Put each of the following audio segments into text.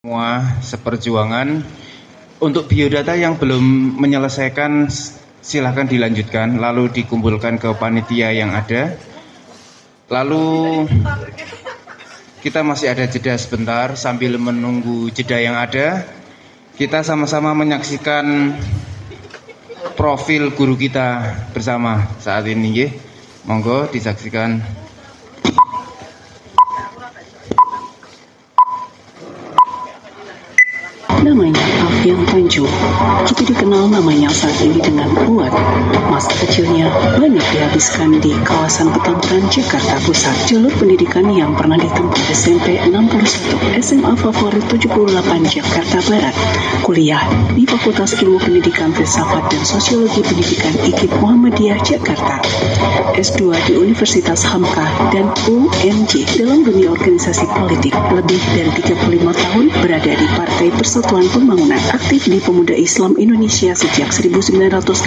Semua seperjuangan. Untuk biodata yang belum menyelesaikan silahkan dilanjutkan, lalu dikumpulkan ke panitia yang ada. Lalu kita masih ada jeda sebentar. Sambil menunggu jeda yang ada, kita sama-sama menyaksikan profil guru kita bersama saat ini. Monggo disaksikan. Namanya Alfian Tanjung, juga dikenal namanya saat ini dengan Buat. Masa kecilnya banyak dihabiskan di kawasan Petamburan, Jakarta Pusat. Jalur pendidikan yang pernah ditempuh SMP 61, SMA Favorit 78 Jakarta Barat, kuliah di Fakultas Ilmu Pendidikan Filsafat dan Sosiologi Pendidikan IKIP Muhammadiyah Jakarta, S2 di Universitas Hamka dan UNJ dalam dunia organisasi politik. Lebih dari 35 tahun berada di Partai Persatuan Pembangunan, aktif di Pemuda Islam Indonesia sejak 1984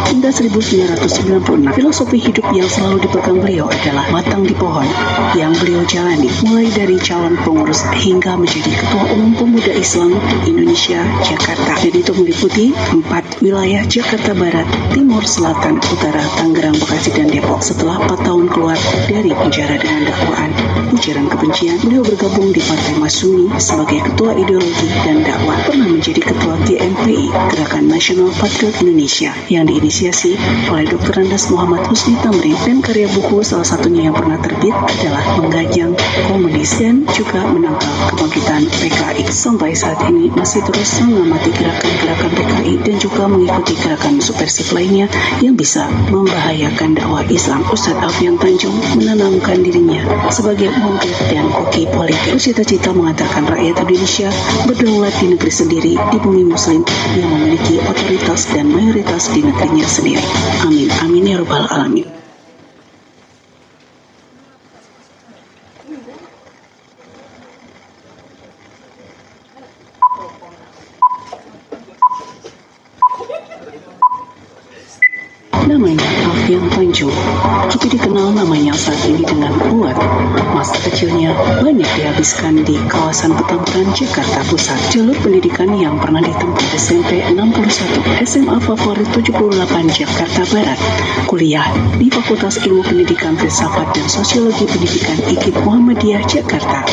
hingga 1996. Filosofi hidup yang selalu dipegang beliau adalah matang di pohon, yang beliau jalani mulai dari calon pengurus hingga menjadi Ketua Umum Pemuda Islam Indonesia Jakarta, dan itu meliputi 4 wilayah Jakarta Barat, Timur, Selatan, Utara, Tangerang, Bekasi, dan Depok. Setelah 4 tahun keluar dari penjara dengan dakwaan ujaran kebencian, beliau bergabung di Partai Masyumi sebagai Ketua Ideologi dan Dakwah, pernah menjadi Ketua GNPI, Gerakan Nasional Patriot Indonesia, yang diinisiasi oleh Dr. Andes Muhammad Husni Tamrin, dan karya buku salah satunya yang pernah terbit adalah Menggajang Komunis dan juga Menangkal Kebangkitan PKI. Sampai saat ini masih terus mengamati gerakan-gerakan PKI dan juga mengikuti gerakan subversif lainnya yang bisa membahayakan dakwah Islam. Ustadz Alfian Tanjung menanamkan dirinya sebagai montir dan koki politik, bercita-cita mengantarkan rakyat Indonesia berdaulat di negeri sendiri, di bumi muslim yang memiliki otoritas dan mayoritas di negerinya sendiri. Amin, amin ya rabbal alamin. Namanya Alfian Tanjung, juga dikenal namanya saat ini dengan Buat. Masa kecilnya banyak dihabiskan di kawasan Petamburan, Jakarta Pusat. Jalur pendidikan yang pernah ditempuh SMP 61, SMA Favorit 78 Jakarta Barat, kuliah di Fakultas Ilmu Pendidikan Filsafat dan Sosiologi Pendidikan IKIP Muhammadiyah Jakarta,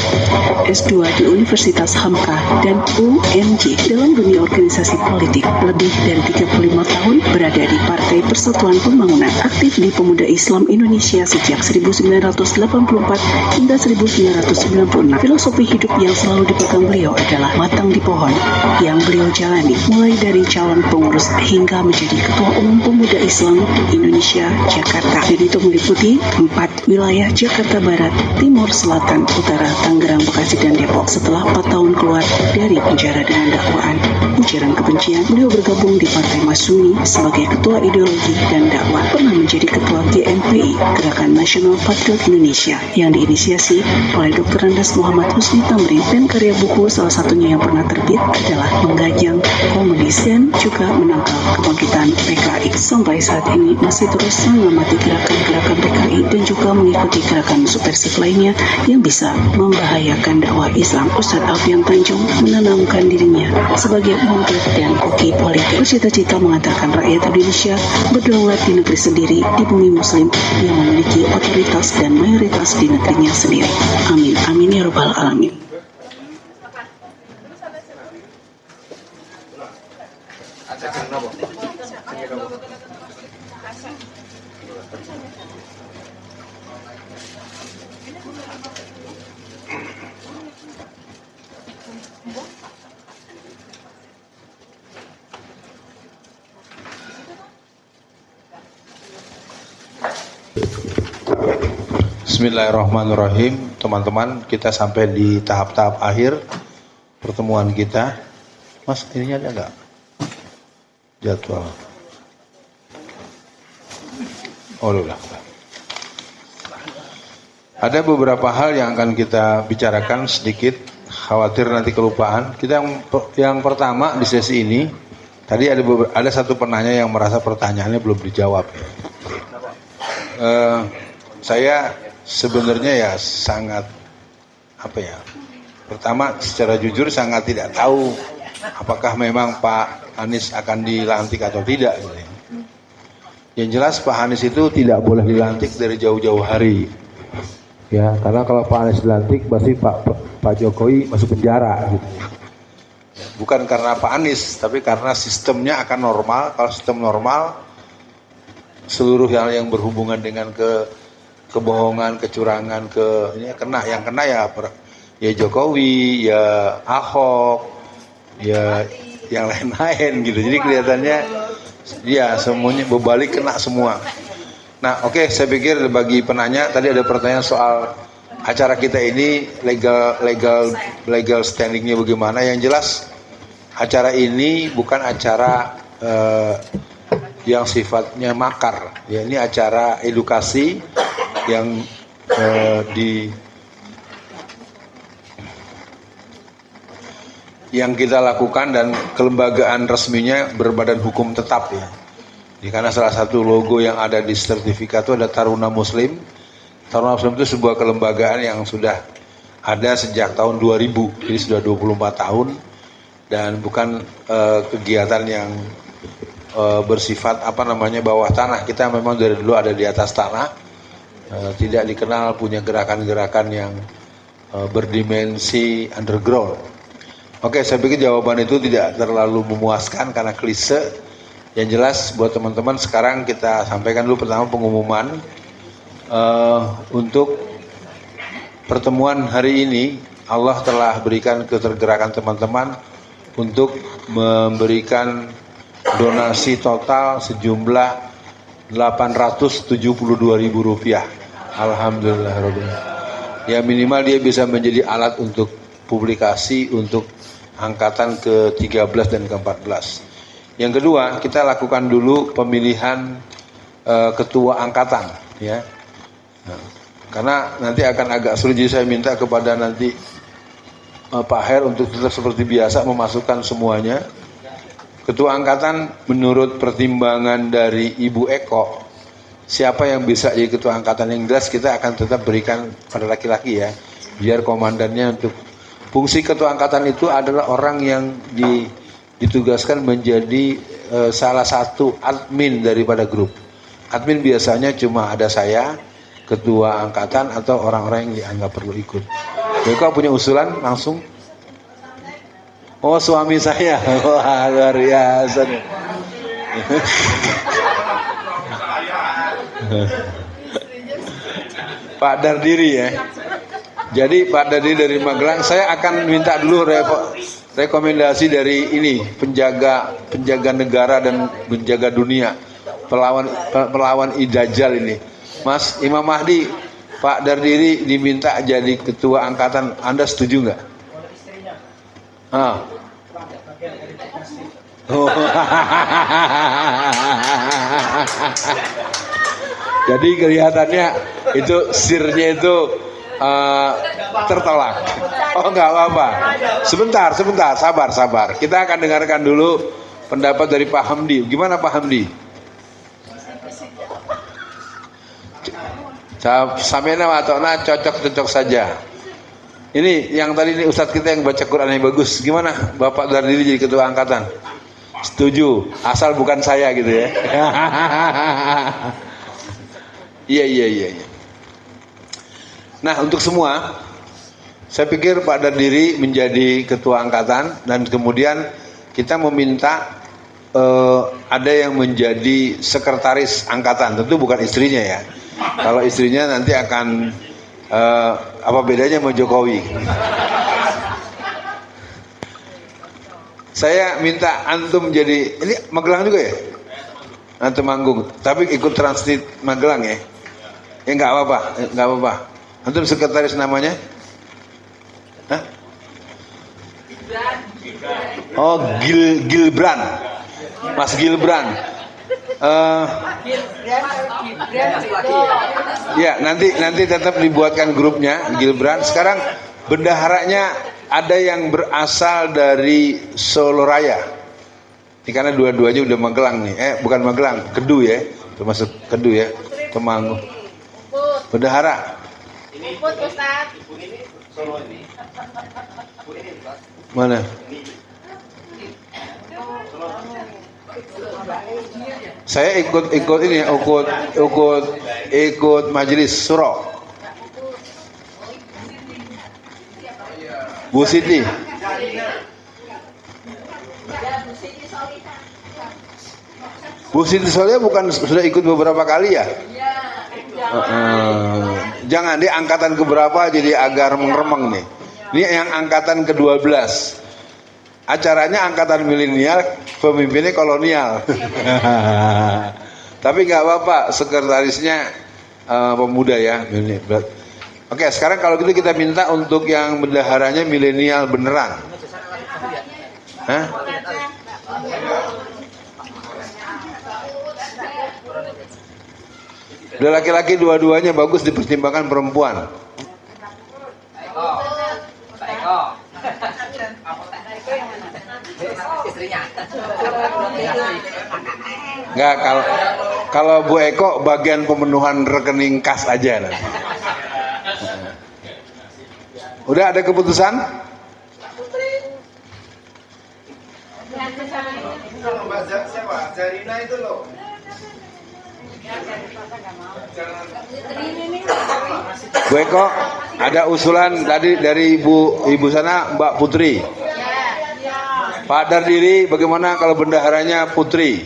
S2 di Universitas Hamka dan UNJ dalam dunia organisasi politik. Lebih dari 35 tahun berada di Partai Persatuan Pembangunan, aktif di Pemuda Islam Indonesia sejak 1984 hingga 1996. Filosofi hidup yang selalu dipegang beliau adalah matang di pohon, yang beliau jalani mulai dari calon pengurus hingga menjadi Ketua Umum Pemuda Islam Indonesia Jakarta, dan itu meliputi 4 wilayah Jakarta Barat, Timur, Selatan, Utara, Tangerang, Bekasi, dan Depok. Setelah 4 tahun keluar dari penjara dengan dakwaan ujaran kebencian, beliau bergabung di Partai Masyumi sebagai Ketua Ideologi dan Dakwah, pernah menjadi Ketua GNPI, Gerakan Nasional Patriot Indonesia, yang diinisiasi oleh Dr. Andes Muhammad Husni Tamrin, dan karya buku salah satunya yang pernah terbit adalah Menggajang Komunis dan juga Menangkal Kebangkitan PKI. Sampai saat ini masih terus mengamati gerakan-gerakan PKI dan juga mengikuti gerakan subversif lainnya yang bisa membahayakan dakwah Islam. Ustadz Alfian Tanjung menanamkan dirinya sebagai montir dan koki politik, bercita-cita mengantarkan rakyat Indonesia berdaulat di negeri sendiri, di bumi muslim yang memiliki otoritas dan mayoritas di negerinya sendiri. Amin, amin ya rabbal alamin. Bismillahirrahmanirrahim. Teman-teman, kita sampai di tahap-tahap akhir pertemuan kita. Mas, ininya ada enggak? Jadwal. Oh, udah. Ada beberapa hal yang akan kita bicarakan sedikit, khawatir nanti kelupaan. Yang pertama di sesi ini, tadi ada satu penanya yang merasa pertanyaannya belum dijawab. Saya sebenarnya ya sangat Pertama, secara jujur sangat tidak tahu apakah memang Pak Anies akan dilantik atau tidak. Gitu ya. Yang jelas Pak Anies itu tidak boleh dilantik dari jauh-jauh hari. Ya, karena kalau Pak Anies dilantik pasti Pak Jokowi masuk penjara. Gitu. Bukan karena Pak Anies, tapi karena sistemnya akan normal. Kalau sistem normal, seluruh yang berhubungan dengan kebohongan, kecurangan, ini kena ya Jokowi, ya Ahok, ya yang lain-lain gitu. Jadi kelihatannya ya semuanya berbalik kena semua. Nah, oke, saya pikir bagi penanya tadi ada pertanyaan soal acara kita ini legal standingnya bagaimana. Yang jelas acara ini bukan acara yang sifatnya makar. Ya, ini acara edukasi yang yang kita lakukan dan kelembagaan resminya berbadan hukum tetap ya. Karena salah satu logo yang ada di sertifikat itu ada Taruna Muslim. Taruna Muslim itu sebuah kelembagaan yang sudah ada sejak tahun 2000, jadi sudah 24 tahun dan bukan kegiatan yang bersifat bawah tanah. Kita memang dari dulu ada di atas tanah, tidak dikenal punya gerakan-gerakan yang berdimensi underground. Oke, saya pikir jawaban itu tidak terlalu memuaskan karena klise. Yang jelas buat teman-teman sekarang kita sampaikan dulu pertama pengumuman untuk pertemuan hari ini. Allah telah berikan ketergerakan teman-teman untuk memberikan donasi total sejumlah Rp872.000. Alhamdulillah. Ya minimal dia bisa menjadi alat untuk publikasi untuk angkatan ke-13 dan ke-14. Yang kedua, kita lakukan dulu pemilihan ketua angkatan, ya. Nah, karena nanti akan agak sulit, jadi saya minta kepada nanti Pak Her untuk tetap seperti biasa memasukkan semuanya. Ketua angkatan menurut pertimbangan dari Ibu Eko, siapa yang bisa jadi ketua angkatan yang jelas kita akan tetap berikan pada laki-laki ya, biar komandannya untuk fungsi ketua angkatan itu adalah orang yang ditugaskan menjadi salah satu admin daripada grup. Admin biasanya cuma ada saya, ketua angkatan atau orang-orang yang dianggap perlu ikut. Mereka punya usulan langsung. Oh, suami saya. Wah, luar biasa. Pak Dardiri ya. Jadi Pak Dardiri dari Magelang, saya akan minta dulu rekomendasi dari ini penjaga negara dan penjaga dunia, pelawan Idajal ini, Mas Imam Mahdi. Pak Dardiri diminta jadi ketua angkatan, Anda setuju nggak? Jadi kelihatannya itu sirnya itu tertolak. Oh nggak apa-apa. Sebentar, sabar. Kita akan dengarkan dulu pendapat dari Pak Hamdi. Gimana Pak Hamdi? Samena atau cocok saja. Ini yang tadi ini Ustadz kita yang baca Quran yang bagus. Gimana Bapak Dardiri jadi ketua angkatan? Setuju, asal bukan saya gitu ya. Iya. Nah untuk semua, saya pikir Pak Dardiri menjadi ketua angkatan dan kemudian kita meminta ada yang menjadi sekretaris angkatan. Tentu bukan istrinya ya. Kalau istrinya nanti akan apa bedanya sama Jokowi? Saya minta antum jadi, ini Magelang juga ya? Antum manggung, tapi ikut Transnit Magelang ya? Ya nggak apa-apa. Antum sekretaris namanya? Hah? Oh, Gilbran. Mas Gilbran. Ya, nanti tetap dibuatkan grupnya Gilbran. Sekarang bendaharanya ada yang berasal dari Solo Raya. Ini karena dua-duanya udah Magelang nih. Bukan Magelang, Kedu ya. Termasuk Kedu ya. Temanggung. Bendahara. Mana? Saya ikut ini, ikut majelis suro. Bu Siti. Bu Siti Soleh bukan sudah ikut beberapa kali ya? Jangan, dia angkatan keberapa jadi agak remeng-remeng nih. Ini yang angkatan ke-12. Acaranya angkatan milenial, pemimpinnya kolonial. Tapi nggak apa-apa, sekretarisnya pemuda ya. Oke, sekarang kalau gitu kita minta untuk yang bendaharanya milenial beneran. Hah? Udah laki-laki dua-duanya bagus, dipertimbangkan perempuan. Enggak, kalau Bu Eko bagian pemenuhan rekening kas aja. Udah ada keputusan? Zarina itu loh. Bu Eko, ada usulan tadi dari ibu sana, Mbak Putri. Pak Dardiri, bagaimana kalau bendaharanya Putri?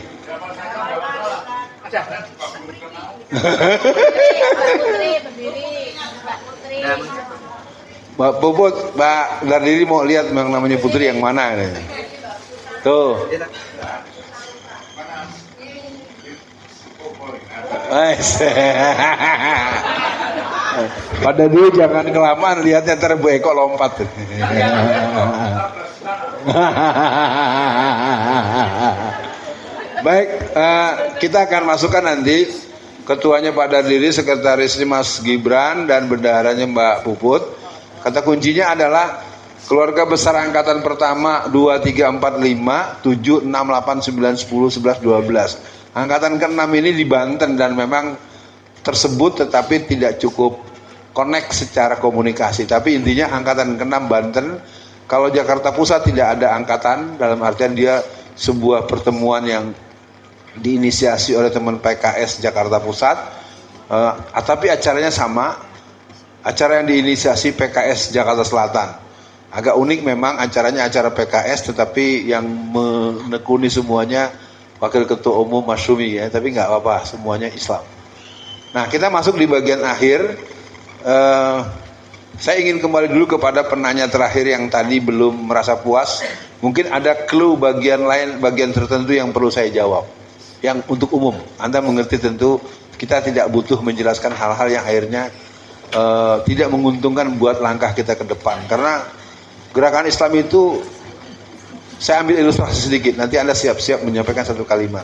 Mbak Puput, Mbak Dardiri mau lihat yang namanya Putri yang mana nih? Tuh. Pada dulu jangan kelamaan lihatnya, ntar Bu Eko lompat. Baik, kita akan masukkan nanti ketuanya Pak Dardiri, sekretarisnya Mas Gibran, dan bendaharanya Mbak Puput. Kata kuncinya adalah keluarga besar angkatan pertama 2, 3, 4, 5, 7, 6, 8, 9, 10, 11, 12. Angkatan ke-6 ini di Banten dan memang tersebut tetapi tidak cukup connect secara komunikasi. Tapi intinya angkatan ke-6 Banten. Kalau Jakarta Pusat tidak ada angkatan, dalam artian dia sebuah pertemuan yang diinisiasi oleh teman PKS Jakarta Pusat. Tapi acaranya sama, acara yang diinisiasi PKS Jakarta Selatan. Agak unik memang acaranya acara PKS, tetapi yang menekuni semuanya Wakil Ketua Umum Masyumi ya, tapi nggak apa-apa, semuanya Islam. Nah, kita masuk di bagian akhir. Saya ingin kembali dulu kepada penanya terakhir yang tadi belum merasa puas. Mungkin ada clue bagian lain, bagian tertentu yang perlu saya jawab. Yang untuk umum, Anda mengerti tentu kita tidak butuh menjelaskan hal-hal yang akhirnya tidak menguntungkan buat langkah kita ke depan. Karena gerakan Islam itu, saya ambil ilustrasi sedikit, nanti Anda siap-siap menyampaikan satu kalimat.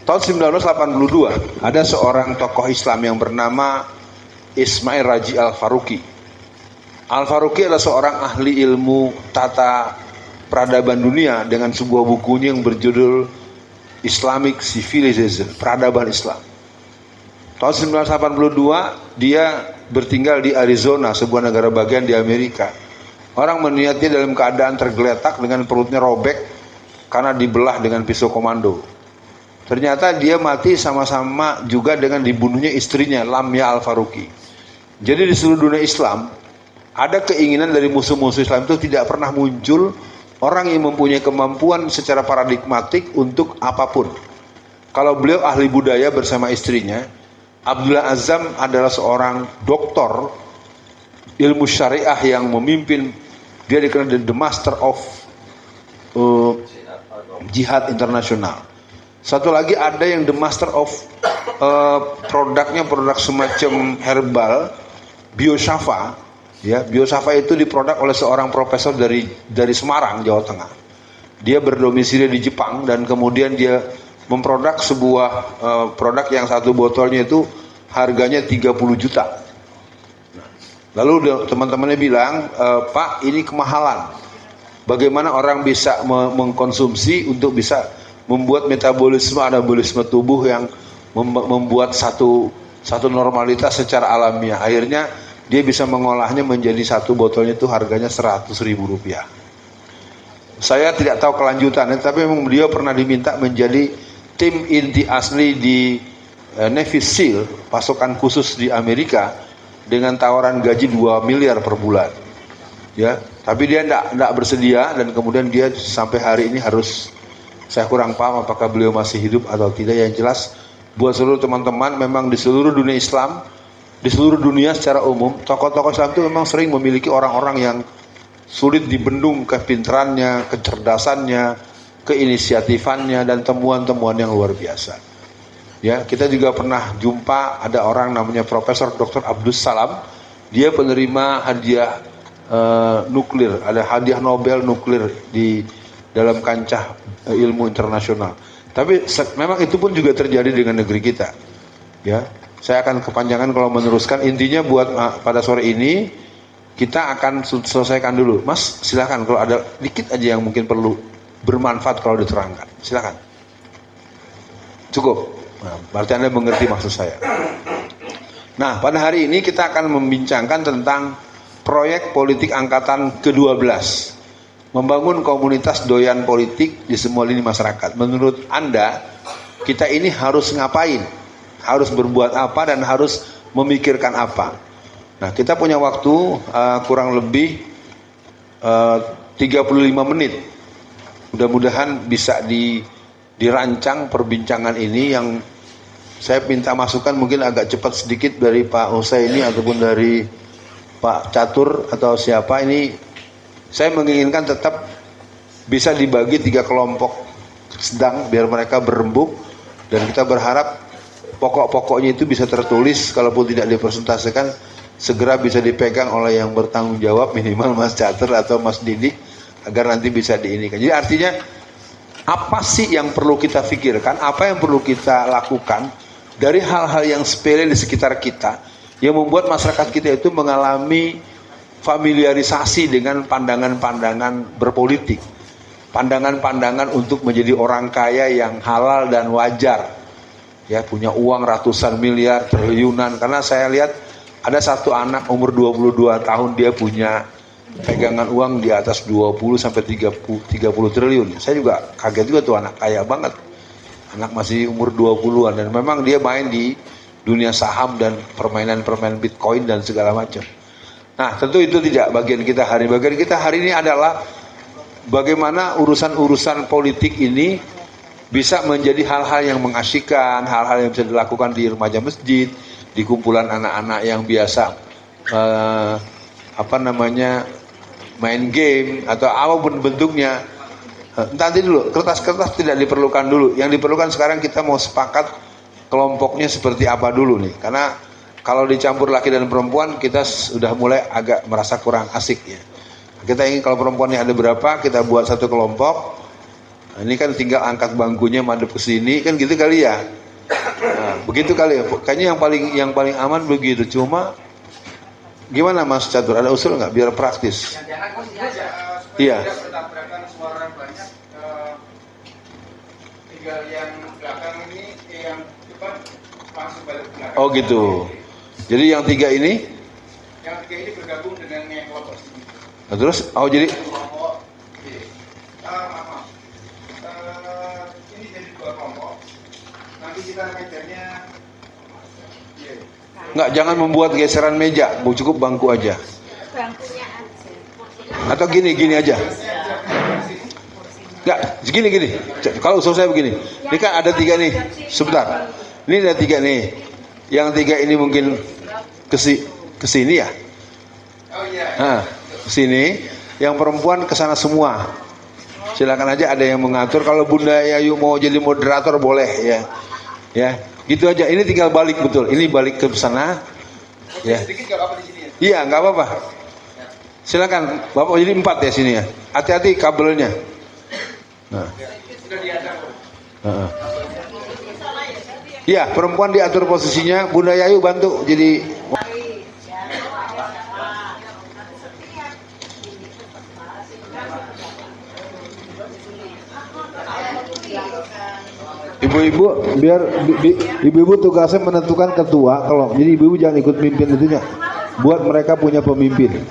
Tahun 1982, ada seorang tokoh Islam yang bernama Ismail Raji Al-Faruqi. Al-Faruqi adalah seorang ahli ilmu tata peradaban dunia dengan sebuah bukunya yang berjudul Islamic Civilization, Peradaban Islam. Tahun 1982, dia bertinggal di Arizona, sebuah negara bagian di Amerika. Orang melihatnya dalam keadaan tergeletak dengan perutnya robek karena dibelah dengan pisau komando. Ternyata dia mati sama-sama juga dengan dibunuhnya istrinya, Lamia Al-Faruqi. Jadi di seluruh dunia Islam, ada keinginan dari musuh-musuh Islam itu tidak pernah muncul orang yang mempunyai kemampuan secara paradigmatik untuk apapun. Kalau beliau ahli budaya bersama istrinya, Abdullah Azzam adalah seorang doktor ilmu syariah yang memimpin. Dia dikenal the master of jihad internasional. Satu lagi ada yang the master of produknya produk semacam herbal, Biosafa. Ya, Biosafa itu diproduk oleh seorang profesor dari Semarang, Jawa Tengah. Dia berdomisili di Jepang dan kemudian dia memproduk sebuah produk yang satu botolnya itu harganya 30 juta. Lalu teman-temannya bilang, Pak, ini kemahalan. Bagaimana orang bisa mengkonsumsi untuk bisa membuat metabolisme, anabolisme tubuh yang membuat satu normalitas secara alamiah. Akhirnya dia bisa mengolahnya menjadi satu botolnya itu harganya 100.000 rupiah. Saya tidak tahu kelanjutannya, tapi memang beliau pernah diminta menjadi tim inti asli di Navy SEAL, pasukan khusus di Amerika, dengan tawaran gaji 2 miliar per bulan. Ya, tapi dia tidak bersedia, dan kemudian dia sampai hari ini harus, saya kurang paham apakah beliau masih hidup atau tidak. Yang jelas buat seluruh teman-teman, memang di seluruh dunia Islam, di seluruh dunia secara umum, tokoh-tokoh Islam itu memang sering memiliki orang-orang yang sulit dibendung kepintarannya, kecerdasannya, keinisiatifannya, dan temuan-temuan yang luar biasa. Ya, kita juga pernah jumpa ada orang namanya Profesor Dr. Abdus Salam. Dia penerima hadiah nuklir, ada hadiah Nobel nuklir di dalam kancah ilmu internasional. Tapi memang itu pun juga terjadi dengan negeri kita. Ya, saya akan kepanjangan kalau meneruskan. Intinya buat pada sore ini kita akan selesaikan dulu. Mas, silakan kalau ada dikit aja yang mungkin perlu bermanfaat kalau diterangkan. Silakan. Cukup. Nah, berarti Anda mengerti maksud saya. Nah, pada hari ini kita akan membincangkan tentang proyek politik angkatan ke-12. Membangun komunitas doyan politik di semua lini masyarakat. Menurut Anda, kita ini harus ngapain? Harus berbuat apa dan harus memikirkan apa? Nah, kita punya waktu kurang lebih 35 menit. Mudah-mudahan bisa dirancang perbincangan ini. Yang saya minta masukan mungkin agak cepat sedikit dari Pak Husaini ataupun dari Pak Catur atau siapa. Ini saya menginginkan tetap bisa dibagi 3 kelompok sedang biar mereka berembuk, dan kita berharap pokok-pokoknya itu bisa tertulis, kalaupun tidak dipresentasikan segera bisa dipegang oleh yang bertanggung jawab, minimal Mas Catur atau Mas Didik, agar nanti bisa diinikan. Jadi artinya apa sih yang perlu kita pikirkan, apa yang perlu kita lakukan dari hal-hal yang sepele di sekitar kita yang membuat masyarakat kita itu mengalami familiarisasi dengan pandangan-pandangan berpolitik, pandangan-pandangan untuk menjadi orang kaya yang halal dan wajar, ya, punya uang ratusan miliar, triliunan. Karena saya lihat ada satu anak umur 22 tahun, dia punya pegangan uang di atas 20 sampai 30 triliun. Saya juga kaget juga tuh, anak kaya banget. Anak masih umur 20-an, dan memang dia main di dunia saham dan permainan-permainan Bitcoin dan segala macam. Nah, tentu itu tidak bagian kita hari. Bagian kita hari ini adalah bagaimana urusan-urusan politik ini bisa menjadi hal-hal yang mengasyikkan, hal-hal yang bisa dilakukan di remaja masjid, di kumpulan anak-anak yang biasa main game atau apapun bentuknya. Nanti dulu, kertas-kertas tidak diperlukan dulu. Yang diperlukan sekarang kita mau sepakat kelompoknya seperti apa dulu nih. Karena kalau dicampur laki dan perempuan, kita sudah mulai agak merasa kurang asik ya. Kita ingin kalau perempuannya ada berapa, kita buat satu kelompok. Nah, ini kan tinggal angkat bangkunya madep ke sini, kan gitu kali ya. Nah, begitu kali ya. Kayaknya yang paling aman begitu. Cuma gimana Mas Catur? Ada usul nggak biar praktis? Iya. Tinggal yang belakang ini, yang depan masuk balik belakang. Oh gitu. Jadi yang 3 ini? Yang 3 ini bergabung dengan yang kelompok sini. Nah, terus? Oh jadi? Kelompok. Maaf. Ini jadi 2 kelompok. Nanti kita mejarnya. Nggak, jangan membuat geseran meja, cukup bangku aja. Bangkunya aja. Atau gini aja. Nggak, gini. Kalau usul saya begini, ini kan ada 3 nih. Sebentar, ini ada 3 nih. Yang 3 ini mungkin ke sini ya. Oh iya. Nah, ke sini. Yang perempuan ke sana semua. Silakan aja, ada yang mengatur. Kalau Bunda Yayu mau jadi moderator boleh ya. Ya. Gitu aja, ini tinggal balik betul. Ini balik ke sana. Ya. Sedikit nggak apa-apa di sini ya. Iya, nggak apa-apa. Silakan, Bapak jadi 4 ya sini ya. Hati-hati kabelnya. Nah. Sudah diatur. Iya, perempuan diatur posisinya. Bunda Yayu bantu jadi. Ibu-ibu biar ibu-ibu tugasnya menentukan ketua. Kalau jadi ibu-ibu jangan ikut mimpin itunya. buat mereka punya pemimpin.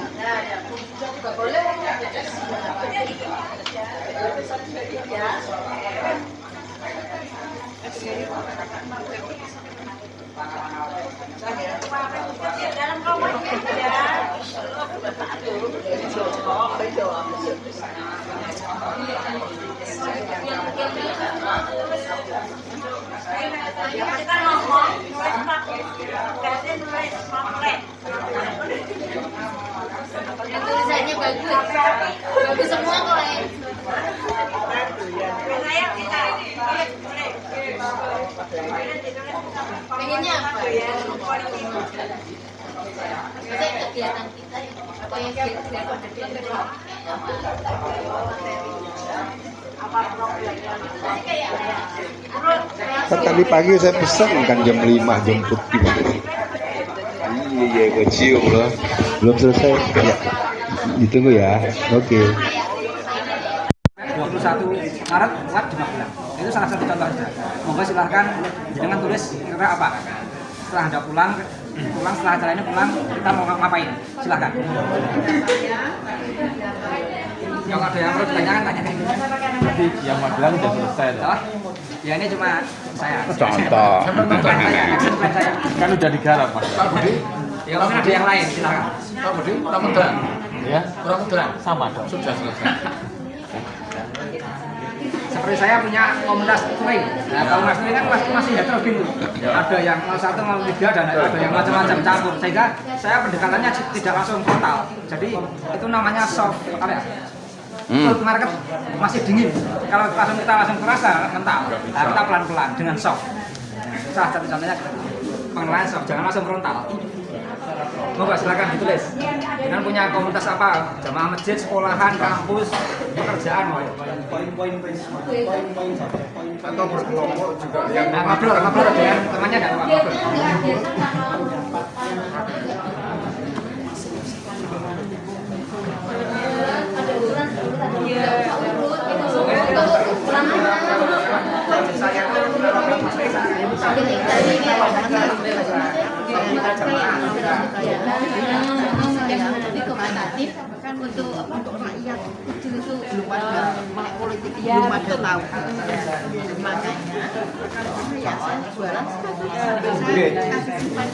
Tulisannya bagus semua kok ya. Pengennya apa? Maksudnya kegiatan kita apa yang kita Kan tadi pagi saya pesan kan jam 5 jemput gimana? Iya kecium loh. Belum selesai. Ya. Ditunggu ya. Oke. 21 Maret buat di Magelang. Itu salah satu contohnya. Monggo silahkan jangan tulis kira apa. Setelah Anda pulang setelah acara ini pulang, kita mau ngapain? Silahkan. Kalau ada yang perlu ditanyakan, tanyakan. Jadi yang Magelang sudah selesai. Oh, ya ini cuma saya. Contoh. Plan saya. Kan udah digarap Mas. Pak Budi, Ya mungkin ada yang lain, silahkan. Pak Budi, Ramadan. Ya, Ramadan. sama dong. Sudah selesai. Seperti saya punya komunitas touring. Nah, komunitas touring kan masih heterogen. Ada yang 01, 03 dan ada yang macam-macam campur. Sehingga saya pendekatannya tidak langsung frontal. Jadi itu namanya soft apa ya? Cold market masih dingin. Kalau kita langsung kerasa kental. Nah, kita pelan-pelan dengan soft. Salah satu contohnya pengenalan soft, jangan langsung frontal. Moga silakan ditulis. Dengan punya komunitas apa? Jamaah masjid, sekolahan, kampus, pekerjaan, poin-poin Atau berkelompok juga yang ngobrol dengan temannya enggak apa-apa. untuk rakyat kecil itu belum ada melek politik, belum ada tahu. Makanya ya saya jualan sampai saya kasih simpan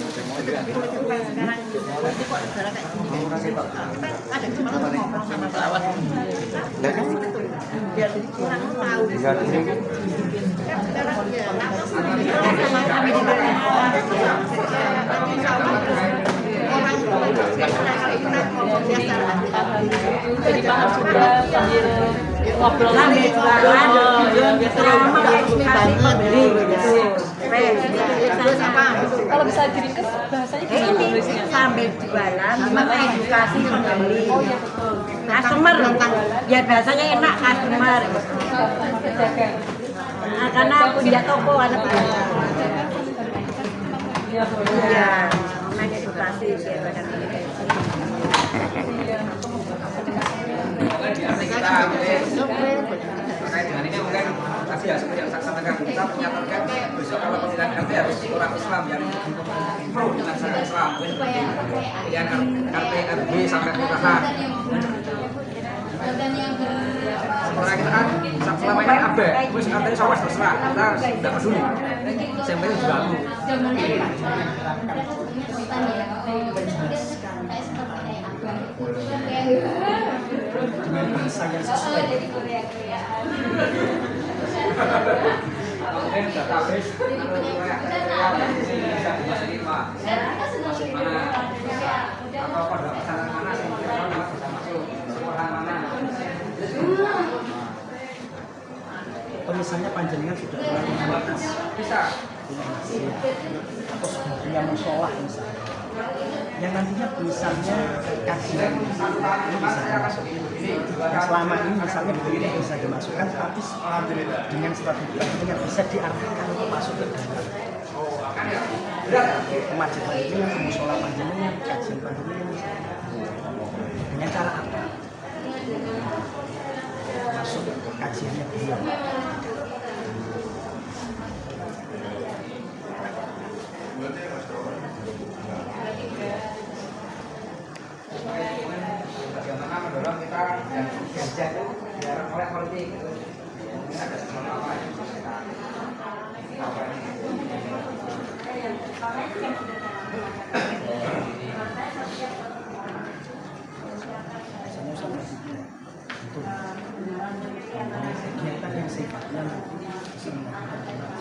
sekarang itu kok negara kayak gini ada kesempatan ngomong sama perawat biar kurang tahu. Sekarang ya sama-sama di mana jadi paham juga sambil ngobrol sambil kalau bisa diringkas bahasanya gimana? Sambil jualan gimana edukasi kembali. Oh iya betul. Customer ya bahasanya enak customer. Nah, karena punya toko ada iya edukasi gitu kan. Terkait dengan ini mungkin tadi ya seperti yang saya sampaikan, kita punya target besok kalau pemilihan RT harus orang Islam yang pro dengan syariat Islam, pilihan RT RW sampai kelurahan. Sementara kita kan selama ini abe, terus RT sawas terserah, kita tidak peduli. Sampai itu juga aku. Kemudian database atau pada pesanan mana sih bisa masuk sekolah mana misalnya panjenengan sudah punya batas bisa atau sudah punya musolah misalnya yang nantinya misalnya kajian ini bisa dimasukin selama ini misalnya begitu bisa dimasukkan tapi dengan strategi yang bisa diarahkan untuk masuk ke dalam masjid panjenengan, musola panjenengan, kajian panjenengan dengan cara apa masuk kajiannya beliau. melek politik. Sama-sama tidak untuk kegiatan yang sifatnya bisa melakukan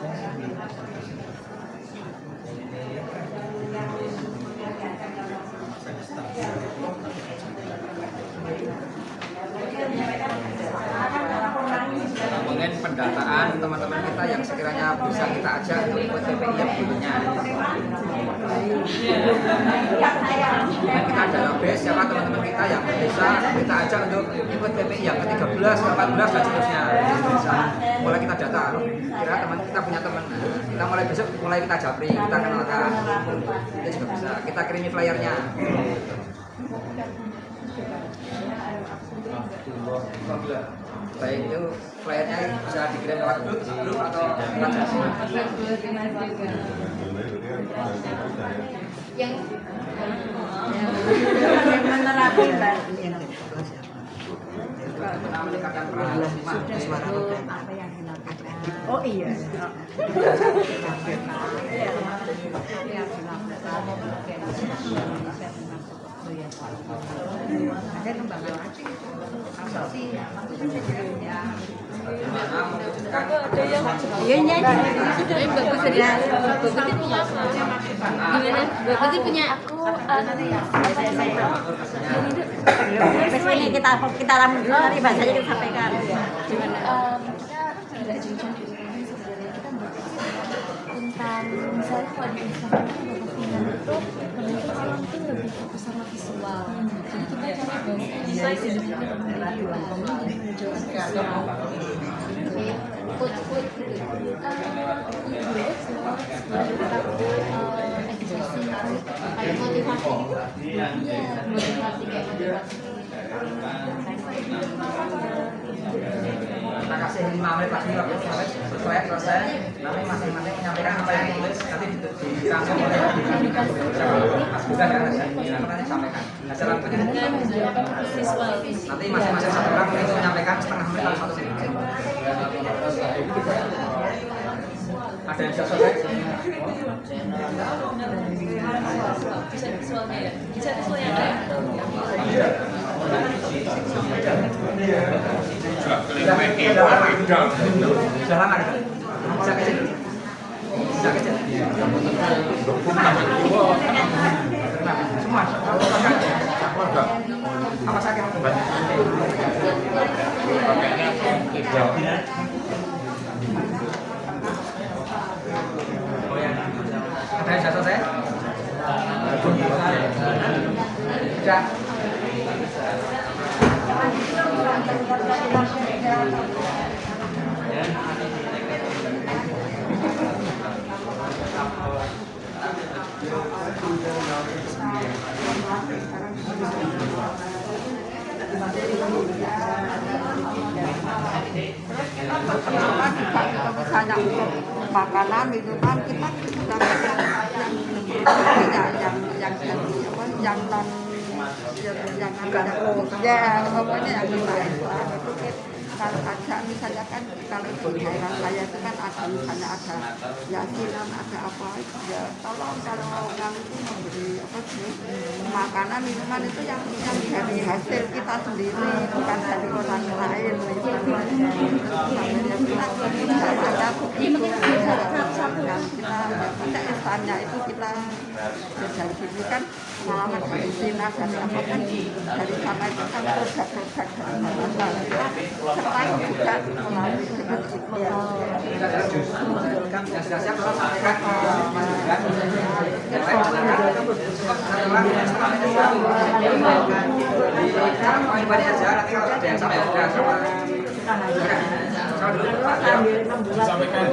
Mungkin pendataan teman-teman kita yang sekiranya bisa kita ajak untuk ikut TPI yang dulunya. Dan kita database siapa teman-teman kita yang bisa kita ajak untuk ikut TPI yang ke-13, ke-14 dan seterusnya. Mulai kita data, kira teman kita punya teman, kita mulai besok mulai kita japri, kita kenalkan, itu juga bisa. Kita kirimi flyernya. Baik itu flyernya bisa dikirim lewat grup atau yang menerapkan meningkatkan peran suara apa yang dilakukan. Oh iya. Ada kembangan lagi. Apa sih? Iya, bagus ya. gimana? Berarti punya aku Ini kita ramu dulu nanti bahasanya kita sampaikan. gimana? Kita tidak jujur sebenarnya kita berpikir tentang misalnya kalau di Instagram itu kepentingan itu kebanyakan orang tuh lebih fokus sama visual. Jadi kita cari desain sedikit menunjukkan visual. Quote ekspresi kayak motivasi iya motivasi kayak motivasi kita kasih 5 menit lagi waktu sampai selesai nanti masing-masing menyampaikan apa yang ditulis nanti dirangkum oleh Mas Bukan ya nanti sampaikan hasil rangkumannya nanti masing-masing satu orang itu menyampaikan setengah menit atau 1 menit ada yang bisa selesai Bisa visualnya ya? Bisa visualnya ya? Sudah lama kan? Bisa kecil? Bisa kecil? Semua? Apa sakit? Ada yang sudah selesai? Sudah? Misalnya untuk makanan, minuman kita sudah yang non yang ada ya pokoknya yang lain kalau ada misalnya kan kalau di daerah saya itu kan ada misalnya ada yasinan ada apa ya tolong kalau orang itu memberi apa sih makanan minuman itu yang dari hasil kita sendiri bukan dari orang lain kita ada begitu dan kita pada esannya itu kita dari sini kan malahan dari Cina dan apa kan dari sana itu kan produk-produk dari sana serta juga melalui seperti itu ya. Siap-siap kalau sampaikan sekarang poin poinnya aja nanti kalau ada yang sama ya sudah Sampaikan.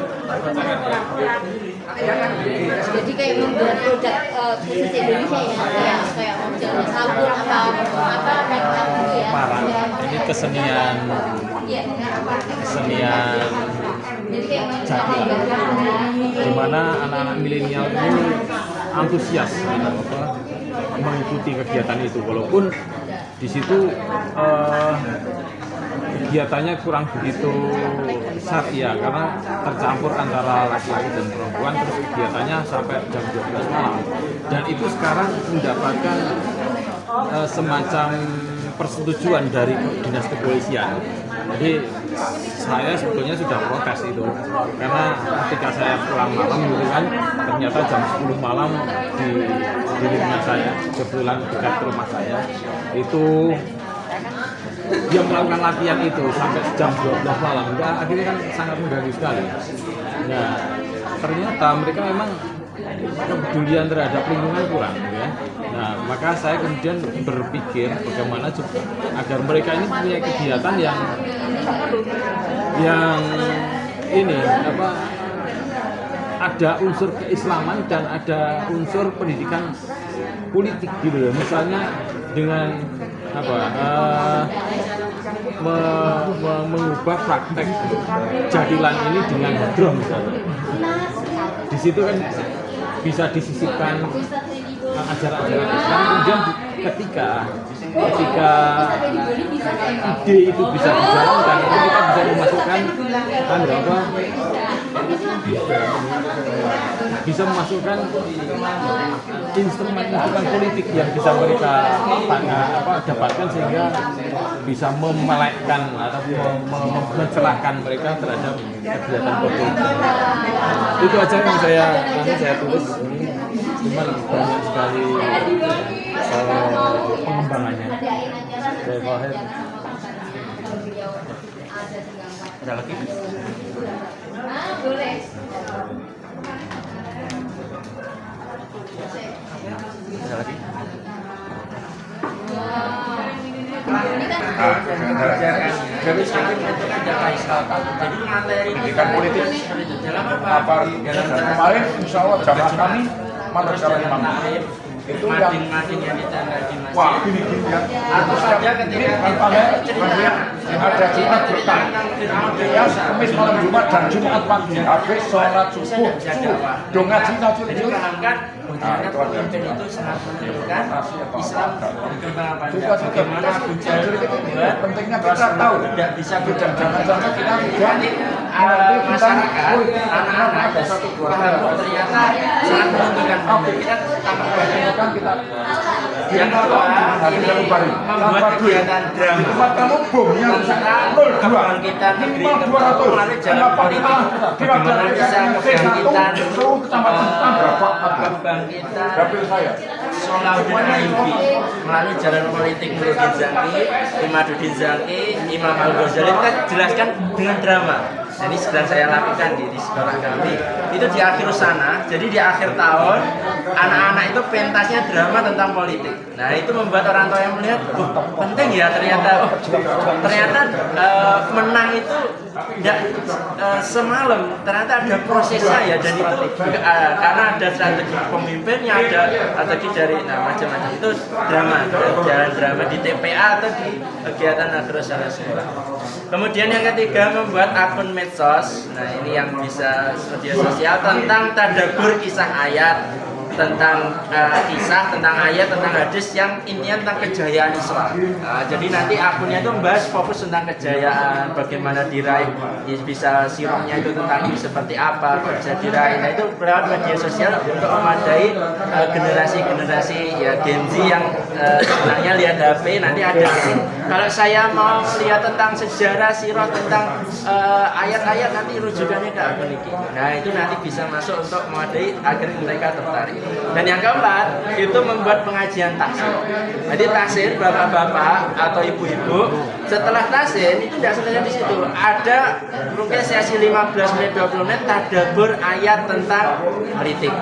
jadi kayak membuat produk bisnis Indonesia ya kayak modelnya sabun apa make up gitu ya Parang. Ini kesenian iya jadi kayak di mana anak-anak milenial ini antusias mengikuti kegiatan itu walaupun di situ kegiatannya kurang begitu syariah karena tercampur antara laki-laki dan perempuan, terus kegiatannya sampai jam 12 malam, dan itu sekarang mendapatkan semacam persetujuan dari dinas kepolisian. Jadi saya sebetulnya sudah protes itu, karena ketika saya pulang malam gitu kan, ternyata jam 10 malam di rumah saya, kebetulan dekat rumah saya, itu dia melakukan latihan itu sampai jam 12 malam. Nah, akhirnya kan sangat mengganggu sekali. Nah, ternyata mereka memang kepedulian terhadap lingkungan kurang, ya. Nah, maka saya kemudian berpikir bagaimana juga agar mereka ini punya kegiatan yang ini ada unsur keislaman dan ada unsur pendidikan politik gitu loh. Misalnya dengan mengubah praktek jadilan ini dengan drum misalnya. Di situ kan bisa disisipkan ajaran-ajaran Islam, kemudian ketika ide itu bisa dijalankan, itu kita bisa memasukkan bisa memasukkan instrumen politik yang bisa mereka dapatkan sehingga bisa memelekkan atau mencerahkan mereka terhadap kegiatan politik. Itu aja yang saya tulis ini, cuman banyak sekali pengembangannya. Saya Fahir. Ada lagi? Boleh. Ada lagi? Jadi sekarang itu jadi materi pendidikan politik apa kemarin insya Allah jamaah kami madrasah Imam itu yang wah gini ya itu saja ketika ada Jumat berkah ya Kamis malam Jumat dan Jumat pagi habis sholat subuh dong ngaji tadi itu pemimpin itu sangat menentukan Islam berkembang pada bagaimana Abu Jahal membuat pentingnya kita tahu tidak bisa jangan-jangan kita masyarakat anak-anak paham ternyata sangat menentukan kita kita yang kedua ini membuat kegiatan drama tempat kamu bomnya kita negeri melalui jalan politik bagaimana bisa kebangkitan Solahuddin Ayyubi melalui jalan politik Nuruddin Zaki, Imaduddin Zaki, Imam Al-Ghazali kita jelaskan dengan drama. Nah, ini sedang saya lakukan di sekolah kami. Itu di akhir sana, jadi di akhir tahun anak-anak itu pentasnya drama tentang politik. Nah, itu membuat orang tua yang melihat, penting ya ternyata menang itu tidak semalam, ternyata ada prosesnya ya, dan itu karena ada strategi pemimpinnya, ada strategi dari macam-macam itu drama, jalan drama di TPA atau di kegiatan agrosalah sekolah. Kemudian yang ketiga membuat akun medsos. Nah, ini yang bisa media sosial tentang tadabbur kisah ayat, tentang kisah, tentang ayat, tentang hadis yang intinya tentang kejayaan Islam. Jadi nanti akunnya itu membahas fokus tentang kejayaan, bagaimana diraih, bisa sirahnya itu tentang seperti apa, bisa diraih. Nah, itu lewat media sosial untuk memadai generasi-generasi ya Gen Z yang sebenarnya lihat HP, nanti ada kalau saya mau lihat tentang sejarah sirah, tentang ayat-ayat, nanti rujukannya ke akun ini. Nah, itu nanti bisa masuk untuk memadai agar mereka tertarik. Dan yang keempat itu membuat pengajian taksir. Jadi taksir bapak-bapak atau ibu-ibu setelah taksir itu tidak selesai di situ. Ada mungkin sesi 15 menit 20 menit tadabbur ayat tentang politik.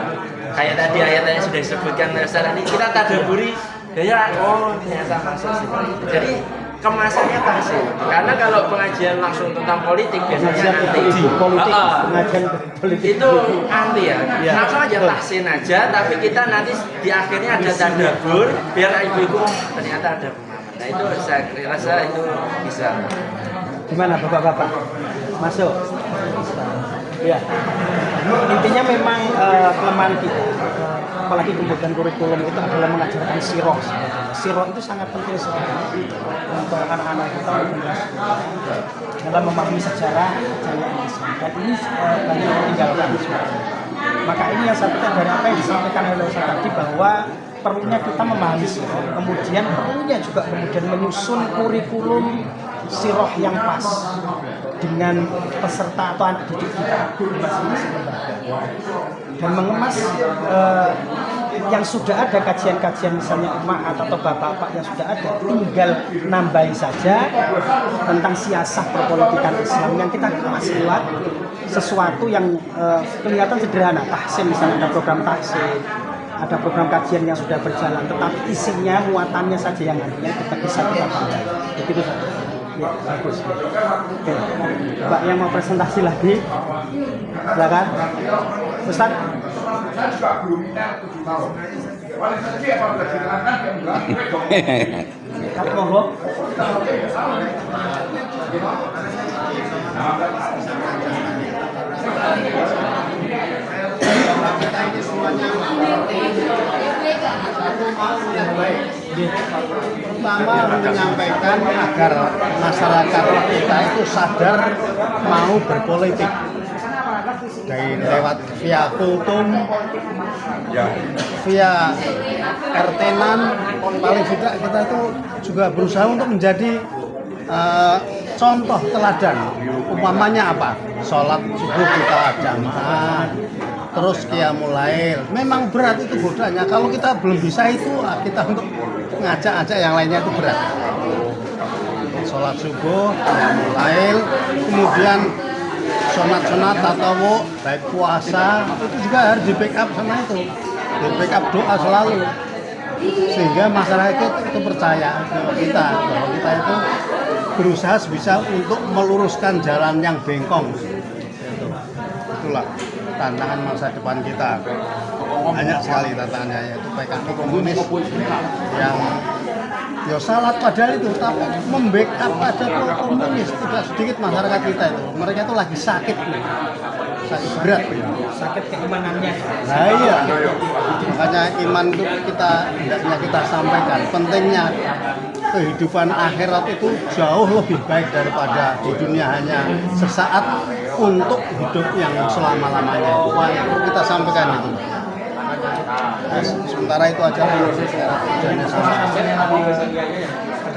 Kayak tadi ayat-ayat sudah disebutkan ini kita tadabburi ya, ternyata masuk seperti itu. Jadi kemasannya taksir. Karena kalau pengajian langsung tentang politik biasanya anti. Itu anti ya. Langsung aja taksir aja, tapi kita nanti di akhirnya ada tadabbur biar ibu-ibu ternyata ada pemahaman. Nah, itu saya rasa itu bisa. Gimana Bapak-bapak? Masuk. Ya. Intinya memang kelemahan kita, apalagi kemudian kurikulum itu adalah mengajarkan siroh. Siroh itu sangat penting sekali untuk anak-anak kita dalam memahami sejarah Islam. Dan ini banyak ditinggalkan sebenarnya. Maka ini yang saya pikir dari apa yang disampaikan oleh Ustaz tadi, bahwa perlunya kita memahami siroh, kemudian perlunya juga kemudian menyusun kurikulum siroh yang pas dengan peserta atau anak didik kita di masing-masing lembaga, dan mengemas yang sudah ada kajian-kajian misalnya Umahat atau bapak-bapak yang sudah ada, tinggal nambahi saja tentang siasah perpolitikan Islam yang kita kemas lewat sesuatu yang kelihatan sederhana. Tahsin misalnya, ada program tahsin, ada program kajian yang sudah berjalan, tetapi isinya, muatannya saja yang kita bisa kita pandai. Begitu saja. Ya, bagus. Oke. Mbak yang mau presentasi lagi, silakan. Ustaz. Monggo. Kita ini semuanya pertama menyampaikan agar masyarakat kita itu sadar mau berpolitik dari lewat via kultum, via RT-nan, paling tidak kita itu juga berusaha untuk menjadi contoh teladan. Umpamanya apa? Sholat subuh kita jamaah, terus qiyamul lail. Memang berat itu godanya. Kalau kita belum bisa itu, kita untuk ngajak-ngajak yang lainnya itu berat. Sholat subuh, qiyamul lail, kemudian sunat-sunat atau baik puasa, itu juga harus di backup sama itu. Di backup doa selalu. Sehingga masyarakat itu percaya bahwa kita itu berusaha sebisa untuk meluruskan jalan yang bengkong. Itulah tantangan masa depan kita. Banyak sekali tantangannya, yaitu PKI komunis yang ya salah padahal itu, tapi membackup pada komunis. Tidak sedikit masyarakat kita itu, mereka itu lagi sakit berat, sakit keimanannya. Nah iya, makanya iman itu kita sampaikan. Pentingnya kehidupan akhirat itu jauh lebih baik daripada di dunia hanya sesaat untuk hidup yang selama-lamanya. Itu kita sampaikan itu. Nah, sementara itu aja dulu.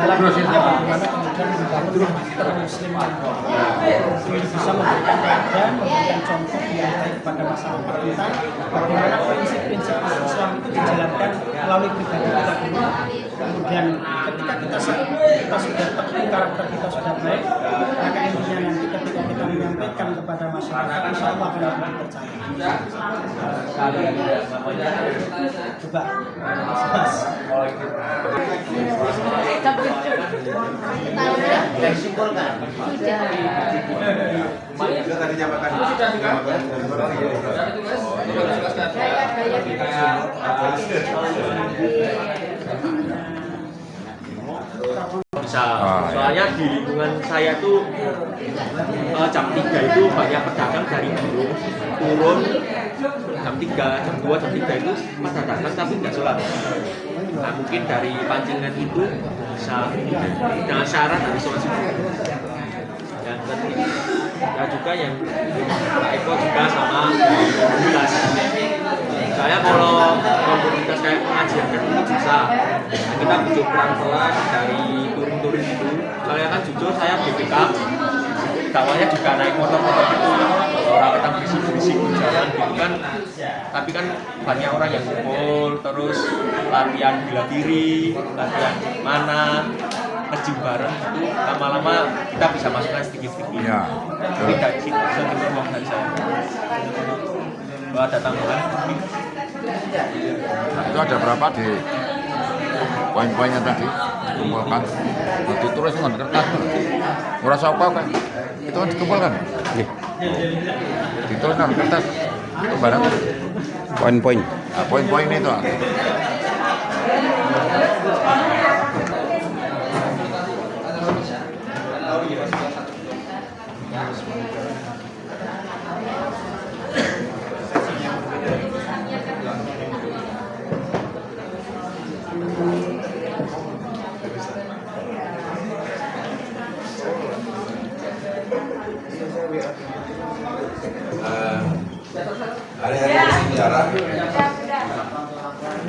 Adalah bagaimana kemudian membangun muslim bisa memberikan teladan, memberikan contoh yang baik kepada masyarakat kita, bagaimana prinsip-prinsip Islam itu dijalankan melalui pribadi kita dulu. Kemudian ketika kita sudah teguh, karakter kita sudah baik, maka intinya nanti ketika kita menyampaikan kepada masyarakat, insya Allah akan lebih dipercaya. Coba, Mas. Disimpulkan. Soalnya di lingkungan saya tuh jam 3 itu banyak pedagang dari Burung turun jam 3, jam 2, jam 3 itu pada datang tapi nggak sholat. Nah mungkin dari pancingan itu bisa dengan syarat harus sholat subuh. Dan ketiga juga yang Pak Eko juga sama komunitas. Saya kalau komunitas kayak pengajian kan itu bisa kita bujuk pelan-pelan dari turun-turun itu. Soalnya kan jujur saya BPK dakwahnya juga naik motor-motor gitu. Orang kita berisik-berisik di jalan gitu kan. Tapi kan banyak orang yang kumpul terus latihan bela diri, latihan mana, nge-gym bareng gitu. Lama-lama kita bisa masukkan sedikit-sedikit. Ya. Tidak sedikit ruang dari saya. Bahwa datang bulan. Itu ada berapa di poin-poinnya tadi dikumpulkan, ditulis dengan kertas, merasa apa kan? Itu kan dikumpulkan, ditulis dengan kertas, itu barang Poin-poin. nah, poin-poin itu. Hari-hari sejarah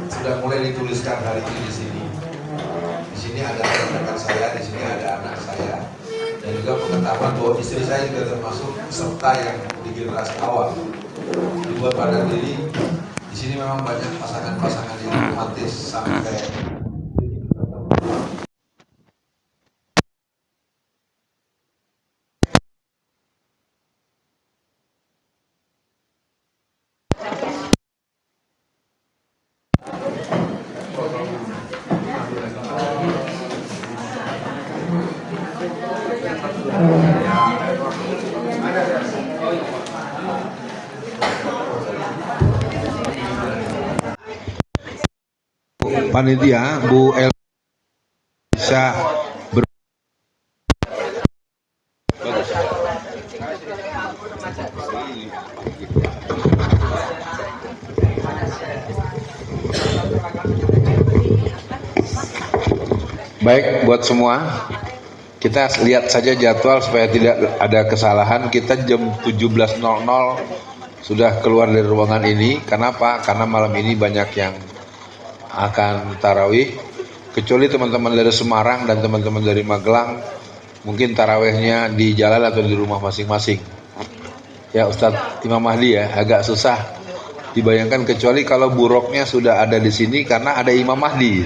sudah mulai dituliskan hari ini di sini. Di sini ada rekan saya, di sini ada anak saya, dan juga pengetahuan bahwa istri saya juga termasuk peserta yang di generasi awal. Dibuat pada diri. Di sini memang banyak pasangan-pasangan yang romantis sampai panitia Bu El bisa baik buat semua. Kita lihat saja jadwal supaya tidak ada kesalahan. Kita jam 17.00 sudah keluar dari ruangan ini. Kenapa? Karena malam ini banyak yang akan tarawih. Kecuali teman-teman dari Semarang dan teman-teman dari Magelang, mungkin tarawihnya di jalan atau di rumah masing-masing. Ya Ustadz Imam Mahdi ya, agak susah dibayangkan kecuali kalau buruknya sudah ada di sini karena ada Imam Mahdi.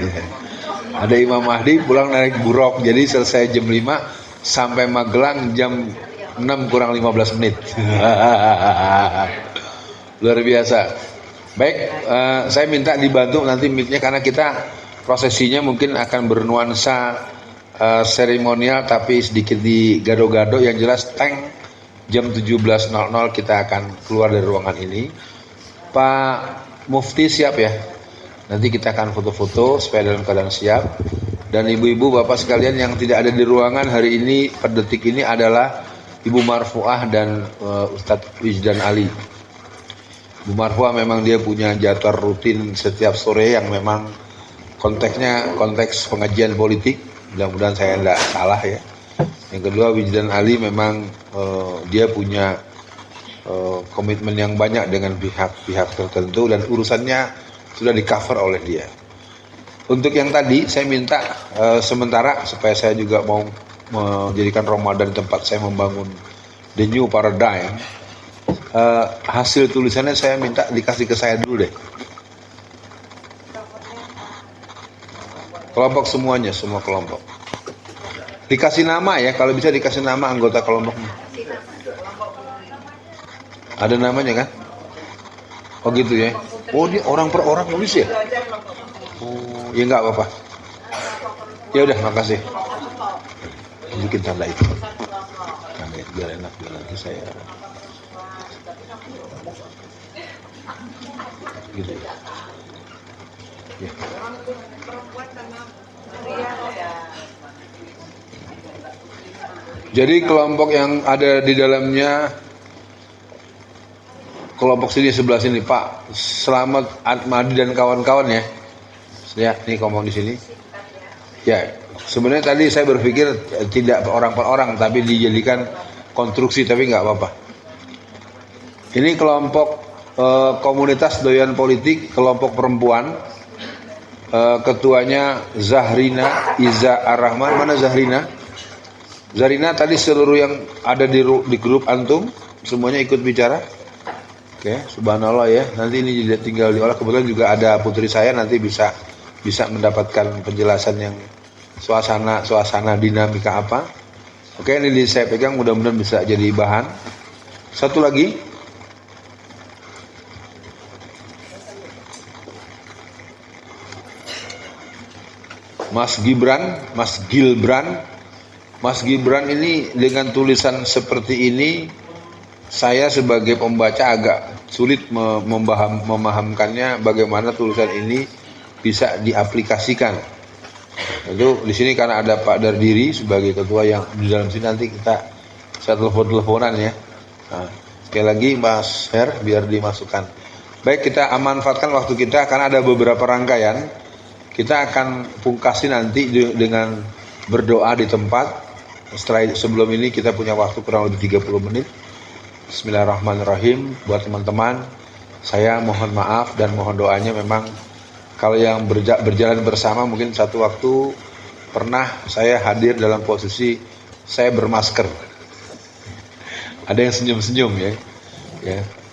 Ada Imam Mahdi pulang naik buruk, jadi selesai jam 5 sampai Magelang jam 6 kurang 15 menit. Luar biasa. Baik, saya minta dibantu nanti mic-nya karena kita prosesinya mungkin akan bernuansa seremonial tapi sedikit di gado-gado. Yang jelas tank jam 17.00 kita akan keluar dari ruangan ini. Pak Mufti siap ya? Nanti kita akan foto-foto supaya dalam keadaan siap. Dan ibu-ibu bapak sekalian yang tidak ada di ruangan hari ini pada detik ini adalah Ibu Marfuah dan Ustadz Wijdan Ali. Ibu Marfuah memang dia punya jadwal rutin setiap sore yang memang konteksnya konteks pengajian politik. Mudah-mudahan saya tidak salah ya. Yang kedua Wijdan Ali memang dia punya komitmen yang banyak dengan pihak-pihak tertentu dan urusannya sudah di cover oleh dia. Untuk yang tadi saya minta sementara supaya saya juga mau menjadikan Ramadan tempat saya membangun the new paradigm. Hasil tulisannya saya minta dikasih ke saya dulu deh. Kelompok semuanya, semua kelompok. Dikasih nama ya, kalau bisa dikasih nama anggota kelompoknya. Ada namanya kan? Oh gitu ya. Oh dia orang per orang nulis ya? Oh ya nggak apa-apa. Ya udah makasih. Bikin tanda itu. Tanda itu biar enak biar nanti saya. Gitu ya. Ya. Jadi kelompok yang ada di dalamnya kelompok sini sebelah sini Pak Selamat Atmadi dan kawan-kawan ya. Ya, ini ngomong di sini. Ya, sebenarnya tadi saya berpikir tidak orang per orang tapi dijadikan konstruksi tapi nggak apa-apa. Ini kelompok komunitas doyan politik, kelompok perempuan. Ketuanya Zahrina Iza Ar-Rahman. Mana Zahrina? Zahrina tadi seluruh yang ada di grup antum semuanya ikut bicara. Oke, subhanallah ya. Nanti ini tinggal diolah. Kebetulan juga ada putri saya nanti bisa mendapatkan penjelasan yang suasana dinamika apa. Oke, ini saya pegang mudah-mudahan bisa jadi bahan. Satu lagi. Mas Gibran ini dengan tulisan seperti ini saya sebagai pembaca agak sulit memahamkannya bagaimana tulisan ini bisa diaplikasikan. Itu di sini karena ada Pak Dardiri sebagai ketua yang di dalam sini nanti saya telepon-teleponan ya. Nah, sekali lagi Mas Her biar dimasukkan. Baik, kita manfaatkan waktu kita karena ada beberapa rangkaian. Kita akan pungkasi nanti dengan berdoa di tempat. Sebelum ini kita punya waktu kurang lebih 30 menit. Bismillahirrahmanirrahim. Buat teman-teman, saya mohon maaf dan mohon doanya. Memang kalau yang berjalan bersama mungkin satu waktu pernah saya hadir dalam posisi saya bermasker. Ada yang senyum-senyum ya.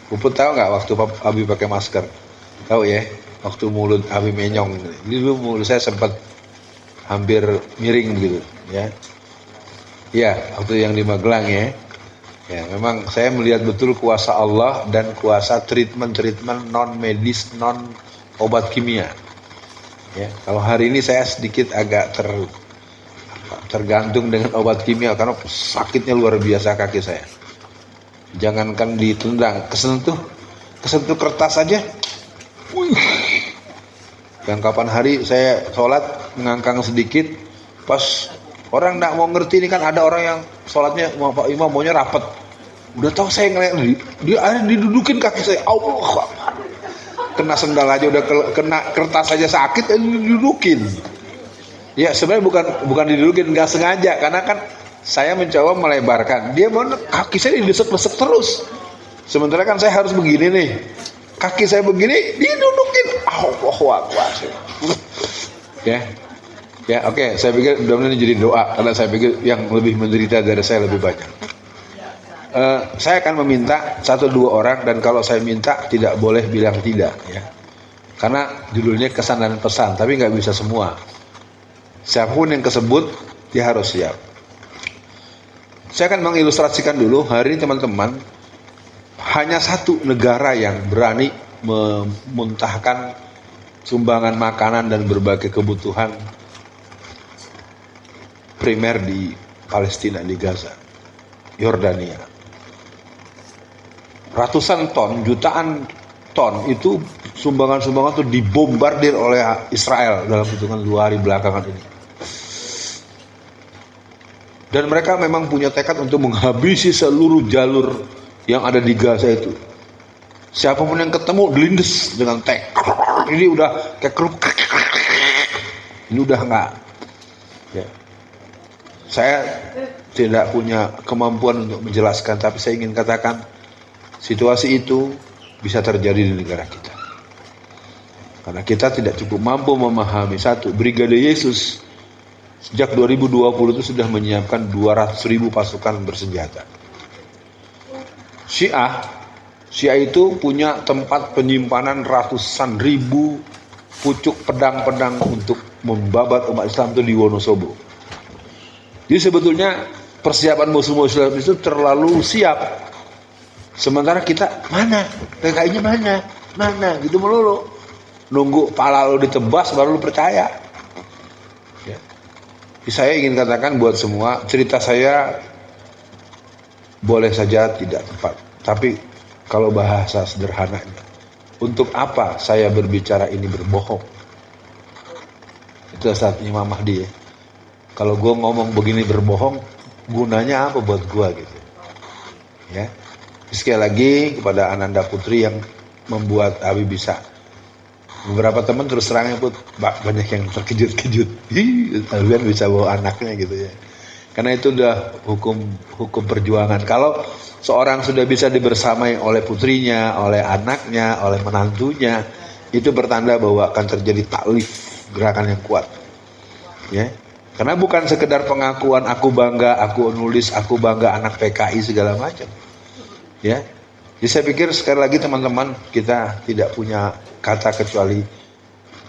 Puput tahu nggak waktu Abi pakai masker? Tahu ya? Waktu mulut Abi menyong. Ini dulu mulut saya sempat hampir miring begitu ya. Ya, waktu yang di Magelang ya. Ya, memang saya melihat betul kuasa Allah dan kuasa treatment non medis, non obat kimia. Ya, kalau hari ini saya sedikit agak tergantung dengan obat kimia karena sakitnya luar biasa kaki saya. Jangankan ditendang, kesentuh kertas aja. Yang kapan hari saya sholat mengangkang sedikit, pas orang nggak mau ngerti ini kan ada orang yang sholatnya Pak Imam maunya rapet. Udah tahu saya ngeliat dia didudukin kaki saya, Allah, kena sendal aja udah kena kertas aja sakit, didudukin. Ya sebenarnya bukan didudukin, nggak sengaja karena kan saya mencoba melebarkan. Dia mau kaki saya didesek-desek terus. Sementara kan saya harus begini nih, kaki saya begini didudukin, Allahu Akbar. Ya oke, saya pikir mudah-mudahan ini jadi doa karena saya pikir yang lebih menderita dari saya lebih banyak. Saya akan meminta 1-2 orang dan kalau saya minta tidak boleh bilang tidak ya, karena judulnya kesan dan pesan, tapi nggak bisa semua. Siapapun yang kesebut dia harus siap. Saya akan mengilustrasikan dulu hari ini teman-teman, hanya satu negara yang berani memuntahkan sumbangan makanan dan berbagai kebutuhan primer di Palestina, di Gaza, Yordania. Ratusan ton, jutaan ton itu sumbangan-sumbangan itu dibombardir oleh Israel dalam hitungan 2 hari belakangan ini. Dan mereka memang punya tekad untuk menghabisi seluruh jalur yang ada di Gaza itu. Siapapun yang ketemu dilindes dengan tank. Ini udah kayak kerupuk. Ini udah enggak. Ya. Saya tidak punya kemampuan untuk menjelaskan, tapi saya ingin katakan situasi itu bisa terjadi di negara kita. Karena kita tidak cukup mampu memahami satu, Brigade Yesus sejak 2020 itu sudah menyiapkan 200.000 pasukan bersenjata. Syiah itu punya tempat penyimpanan ratusan ribu pucuk pedang-pedang untuk membabat umat Islam itu di Wonosobo. Jadi sebetulnya persiapan musuh-musuh itu terlalu siap. Sementara kita mana? PKI-nya mana? Gitu melulu. Nunggu pala lo ditebas baru lo percaya. Ya. Saya ingin katakan buat semua, cerita saya boleh saja tidak tepat. Tapi kalau bahasa sederhananya, untuk apa saya berbicara ini berbohong? Itu saat Imam Mahdi ya. Kalau gue ngomong begini berbohong, gunanya apa buat gue gitu? Ya. Sekali lagi kepada Ananda Putri yang membuat Abi bisa. Beberapa teman terus terangnya pun banyak yang terkejut-kejut. Albian bisa bawa anaknya gitu ya. Karena itu udah hukum perjuangan. Kalau seorang sudah bisa dibersamai oleh putrinya, oleh anaknya, oleh menantunya, itu bertanda bahwa akan terjadi taklif, gerakan yang kuat. Ya. Karena bukan sekedar pengakuan aku bangga, aku nulis, aku bangga anak PKI segala macam. Ya, jadi saya pikir sekali lagi teman-teman, kita tidak punya kata kecuali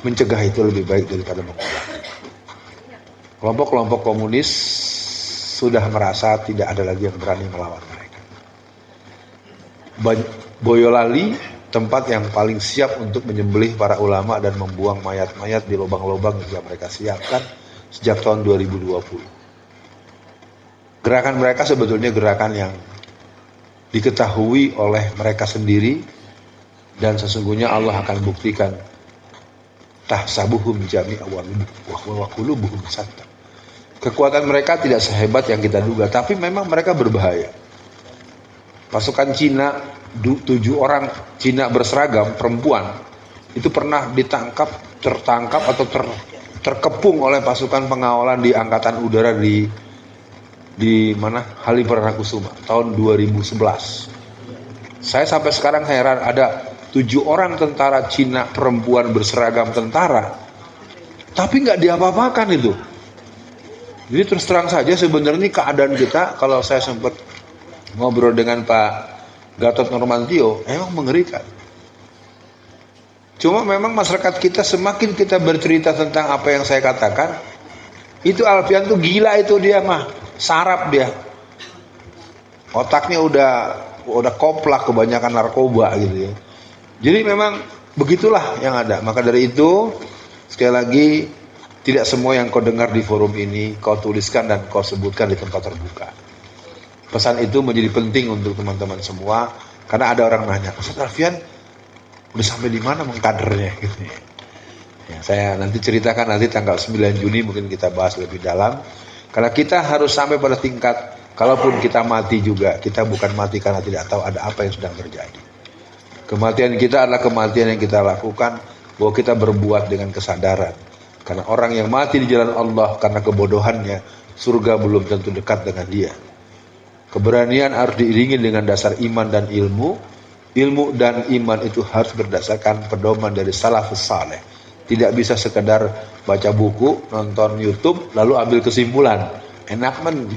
mencegah itu lebih baik daripada mengubah. Kelompok-kelompok komunis sudah merasa tidak ada lagi yang berani melawan mereka. Boyolali, tempat yang paling siap untuk menyembelih para ulama dan membuang mayat-mayat di lubang-lubang yang sudah mereka siapkan sejak tahun 2020. Gerakan mereka sebetulnya gerakan yang diketahui oleh mereka sendiri dan sesungguhnya Allah akan buktikan tahsabuhum jami'a wa qulubuhum shatta. Kekuatan mereka tidak sehebat yang kita duga, tapi memang mereka berbahaya. Pasukan Cina, 7 orang Cina berseragam perempuan itu pernah tertangkap atau terkepung oleh pasukan pengawalan di angkatan udara di mana Halim Perdana Kusuma tahun 2011. Saya sampai sekarang heran, ada 7 orang tentara Cina perempuan berseragam tentara, tapi nggak diapa-apakan itu. Jadi terus terang saja sebenarnya keadaan kita, kalau saya sempat ngobrol dengan Pak Gatot Nurmantio, emang mengerikan. Cuma memang masyarakat kita semakin kita bercerita tentang apa yang saya katakan, itu Alfian tuh gila, itu dia mah sarap dia. Otaknya udah koplak, kebanyakan narkoba gitu ya. Jadi memang begitulah yang ada. Maka dari itu sekali lagi, tidak semua yang kau dengar di forum ini kau tuliskan dan kau sebutkan di tempat terbuka. Pesan itu menjadi penting untuk teman-teman semua, karena ada orang nanya, Ustaz Alfian udah sampai di mana mengkadernya gitu ya. Ya, saya nanti ceritakan nanti tanggal 9 Juni mungkin kita bahas lebih dalam. Karena kita harus sampai pada tingkat, kalaupun kita mati juga, kita bukan mati karena tidak tahu ada apa yang sedang terjadi. Kematian kita adalah kematian yang kita lakukan, bahwa kita berbuat dengan kesadaran. Karena orang yang mati di jalan Allah karena kebodohannya, surga belum tentu dekat dengan dia. Keberanian harus diiringi dengan dasar iman dan ilmu. Ilmu dan iman itu harus berdasarkan pedoman dari salafus saleh. Tidak bisa sekedar baca buku, nonton YouTube, lalu ambil kesimpulan. Enak men,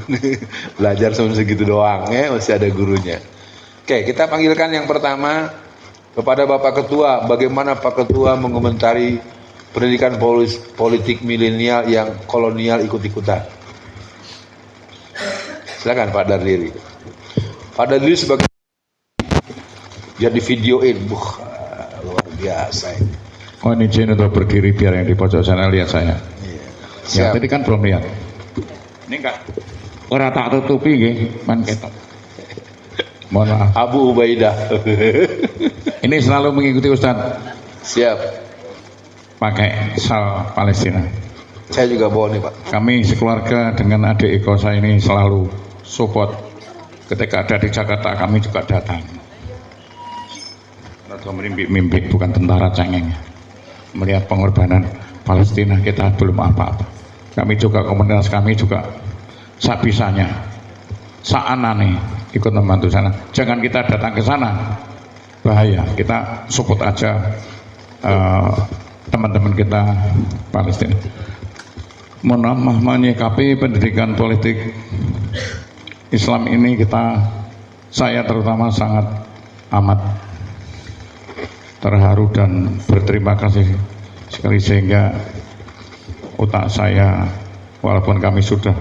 belajar cuma segitu doang ya, masih ada gurunya. Oke, kita panggilkan yang pertama kepada Bapak Ketua. Bagaimana Pak Ketua mengomentari pendidikan politik milenial yang kolonial ikut-ikutan? Silakan Pak Dardiri. Pak Dardiri sebagai biar di videoin, luar biasa ini. Oh, ini izin untuk berdiri biar yang di pojok sana lihat saya. Iya. Ya, tadi kan belum lihat. Ini enggak. Ora tak tutupi nggih, man ketok. Mohon maaf. Abu Ubaidah. Ini selalu mengikuti Ustaz. Siap. Pakai sal Palestina. Saya juga bawa nih Pak. Kami sekeluarga dengan adik Eko saya ini selalu support. Ketika ada di Jakarta kami juga datang. Atau mimpi bukan tentara cengeng. Melihat pengorbanan Palestina, kita belum apa-apa. Kami juga, komunitas kami juga sabisanya, saanane ikut membantu sana. Jangan kita datang ke sana, bahaya. Kita support aja teman-teman kita Palestina. Mohon menyikapi pendidikan politik Islam ini saya terutama sangat amat terharu dan berterima kasih sekali, sehingga otak saya, walaupun kami sudah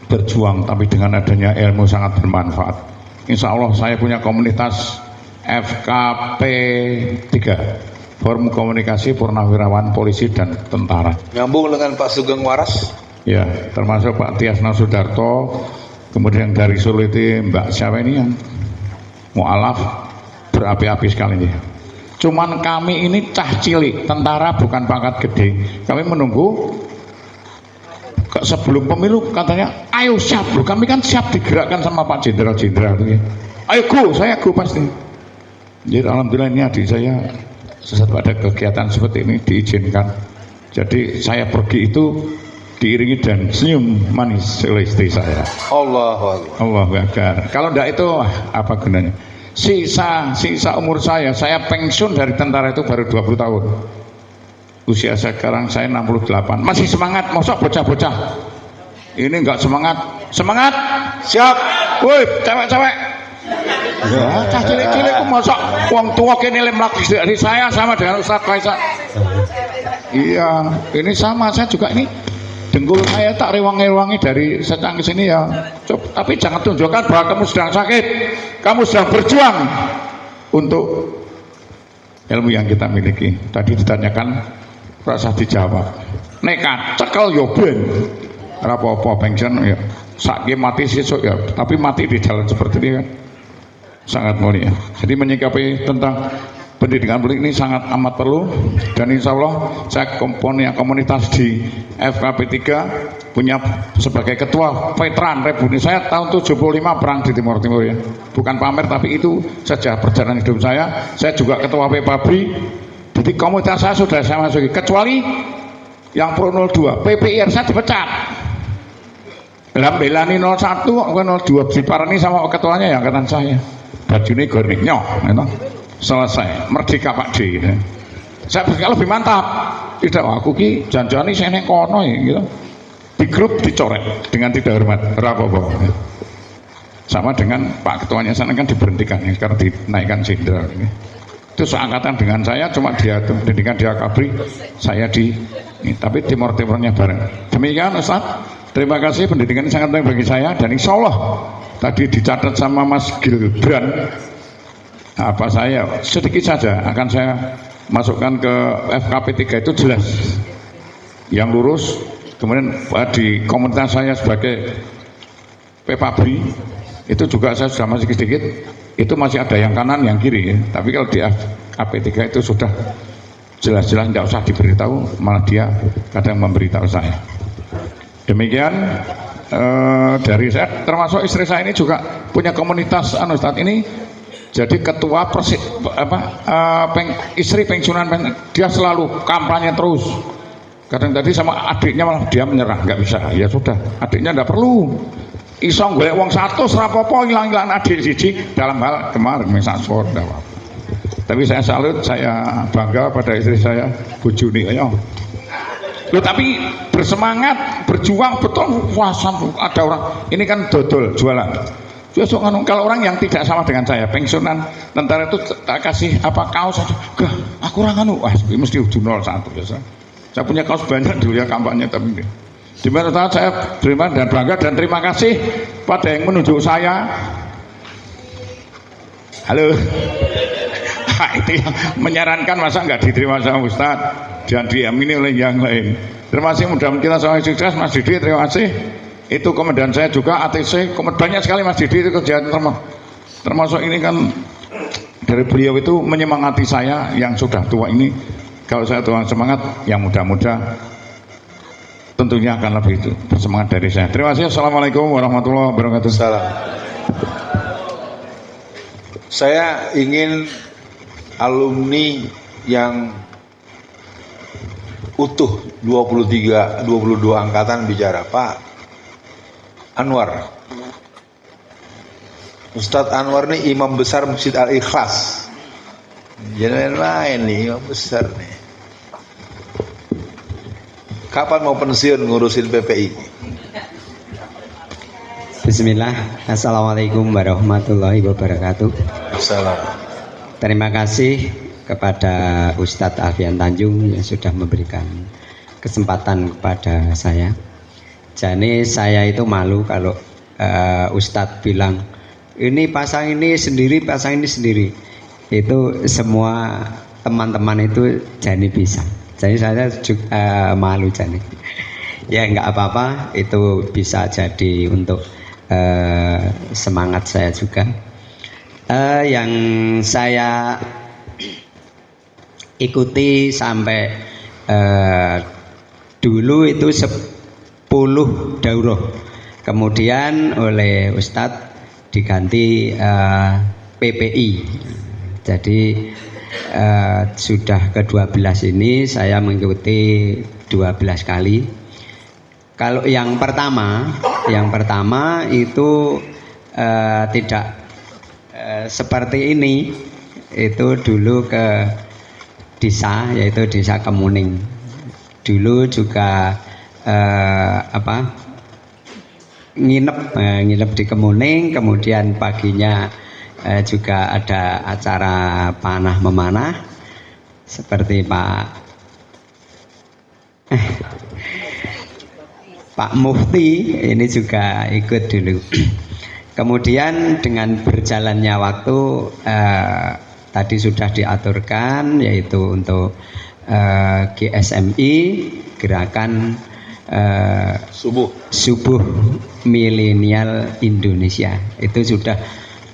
berjuang, tapi dengan adanya ilmu sangat bermanfaat. Insya Allah saya punya komunitas FKP 3, Forum Komunikasi Purnawirawan Polisi dan Tentara. Nyambung dengan Pak Sugeng Waras? Ya, termasuk Pak Tiasno Sudarto, kemudian dari Solo itu Mbak siapa ini yang mu'alaf, berapi-api sekali nih. Cuman kami ini cah cilik, tentara bukan pangkat gede. Kami menunggu sebelum pemilu, katanya ayo siap loh. Kami kan siap digerakkan sama Pak Jenderal-Jenderal itu ya. Ayo saya go pasti. Jadi alhamdulillah ini adik saya sesuatu ada kegiatan seperti ini diizinkan. Jadi saya pergi itu diiringi dan senyum manis oleh istri saya. Allahu Akbar. Kalau enggak itu apa gunanya? Sisa umur saya pensiun dari tentara itu baru 20 tahun. Usia sekarang saya 68. Masih semangat, mosok bocah-bocah. Ini enggak semangat. Semangat. Siap. Woi, cewek-cewek. Ya, cah cilik-cilik ku mosok wong tua kene lem lagi dari saya sama dengan Ustaz Faisal. Iya, ini sama, saya juga ini dengkul saya tak rewangi-rewangi dari secang ke sini ya. Tapi jangan tunjukkan bahwa kamu sedang sakit. Kamu sedang berjuang untuk ilmu yang kita miliki. Tadi ditanyakan, rasa dijawab. Nekat, cekel yo ben. Ora apa-apa pensiun ya. Saiki mati sesuk ya, tapi mati di jalan seperti ini kan sangat mulia. Jadi menyikapi tentang pendidikan politik ini sangat amat perlu, dan insya Allah saya komunitas di FKP 3 punya sebagai ketua veteran Republik. Saya tahun 75 perang di Timur Timur ya, bukan pamer tapi itu saja perjalanan hidup saya. Saya juga ketua PPABRI, jadi komunitas saya sudah saya masuki, kecuali yang Pro 02 PPIR saya dipecat. Lah belani 01 kok 02 diparani sama ketuanya yang angkatan saya. Bajune goreng nyoh, gitu. Selesai. Merdeka Pak D. Gitu. Saya berkali lebih mantap. Tidak, aku ki janjani saya nek kono gitu. Di grup dicoret dengan tidak hormat. Rapopo. Sama dengan Pak ketuanya sana kan diberhentikan, sekarang dinaikkan jenderal. Itu seangkatan dengan saya, cuma dia pendidikan dia Kabri, saya di ini, tapi timur-timurnya bareng. Demikian Ustaz. Terima kasih, pendidikan sangat baik bagi saya, dan insya Allah tadi dicatat sama Mas Gibran apa saya sedikit saja akan saya masukkan ke FKP 3 itu jelas yang lurus. Kemudian di komunitas saya sebagai PPABRI itu juga saya sudah masih sedikit, itu masih ada yang kanan yang kiri ya. Tapi kalau di FKP 3 itu sudah jelas-jelas tidak usah diberitahu, malah dia kadang memberitahu saya. Demikian dari saya, termasuk istri saya ini juga punya komunitas Ustadz ini jadi ketua istri pensiunan, dia selalu kampanye terus. Kadang tadi sama adiknya malah dia menyerah, nggak bisa. Ya sudah, adiknya nggak perlu. Iso golek wong 100 rapopo hilang-hilang adik siji dalam hal kemarin mesasor enggak apa-apa. Tapi saya salut, saya bangga pada istri saya, Bu Juni. Ayo. Loh, tapi bersemangat, berjuang betul. Wah, ada orang ini kan dodol jualan. Kalau orang yang tidak sama dengan saya, pensiunan tentara itu tak kasih apa kaos aja. Aku orang wah mesti 01 biasa. Saya punya kaos banyak dulu ya kampanye, tapi di mana saya terima dan bangga dan terima kasih pada yang menunjuk saya. Halo. Nah, itu yang menyarankan masa nggak diterima sama Ustadz dan diamini oleh yang lain. Terima kasih, mudah-mudahan kita sama sukses. Mas Didi, terima kasih. Itu komandan saya juga ATC, banyak sekali Mas Didi itu kerjaan termasuk ini kan dari beliau itu menyemangati saya yang sudah tua ini. Kalau saya tua semangat, yang muda-muda tentunya akan lebih itu bersemangat dari saya. Terima kasih. Assalamualaikum warahmatullahi wabarakatuh. Salam. Saya ingin alumni yang utuh 22 angkatan bicara. Pak Anwar, Ustadz Anwar nih imam besar Masjid Al-Ikhlas, jangan main nih, imam besar nih. Kapan mau pensiun ngurusin PPI? Bismillah. Assalamualaikum warahmatullahi wabarakatuh. Assalamualaikum. Terima kasih kepada Ustadz Alfian Tanjung yang sudah memberikan kesempatan kepada saya. Jadi saya itu malu kalau Ustadz bilang ini pasang ini sendiri, pasang ini sendiri. Itu semua teman-teman itu Jani bisa. Jadi saya juga malu Jani. Ya nggak apa-apa, itu bisa jadi untuk semangat saya juga. Yang saya ikuti sampai dulu itu 10 daurah, kemudian oleh Ustadz diganti PPI. Jadi sudah ke-12 ini saya mengikuti 12 kali. Kalau yang pertama itu tidak seperti ini. Itu dulu ke desa, yaitu Desa Kemuning. Dulu juga nginep di Kemuning, kemudian paginya juga ada acara panah memanah seperti Pak Mufti ini juga ikut dulu. Kemudian dengan berjalannya waktu tadi sudah diaturkan, yaitu untuk GSMI, gerakan subuh milenial Indonesia. Itu sudah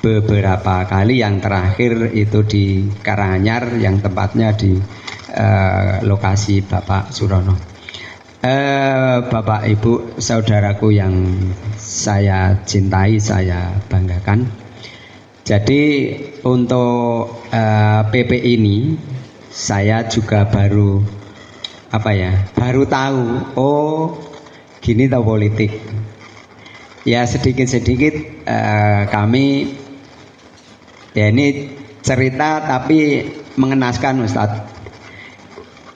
beberapa kali, yang terakhir itu di Karanganyar yang tempatnya di lokasi Bapak Surono. Bapak Ibu saudaraku yang saya cintai, saya banggakan. Jadi untuk PP ini saya juga baru tahu, oh gini tahu politik. ya sedikit-sedikit kami ya ini cerita tapi mengenaskan Ustadz.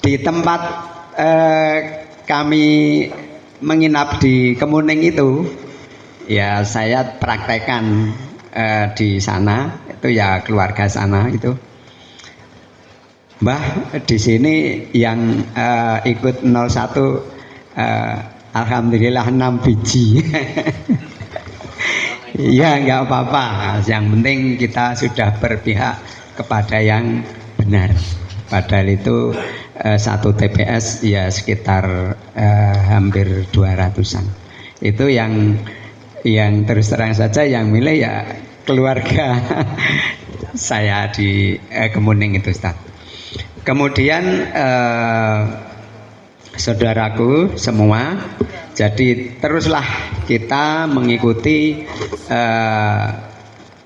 Di tempat kami menginap di Kemuning itu ya saya praktekkan di sana itu ya keluarga sana itu. Mbah di sini yang ikut 01 alhamdulillah 6 biji. Ya nggak apa-apa, yang penting kita sudah berpihak kepada yang benar. Padahal itu satu TPS ya sekitar hampir 200-an. Itu yang terus terang saja yang milih ya keluarga saya di Kemuning itu Ustaz. Kemudian saudaraku semua, jadi teruslah kita mengikuti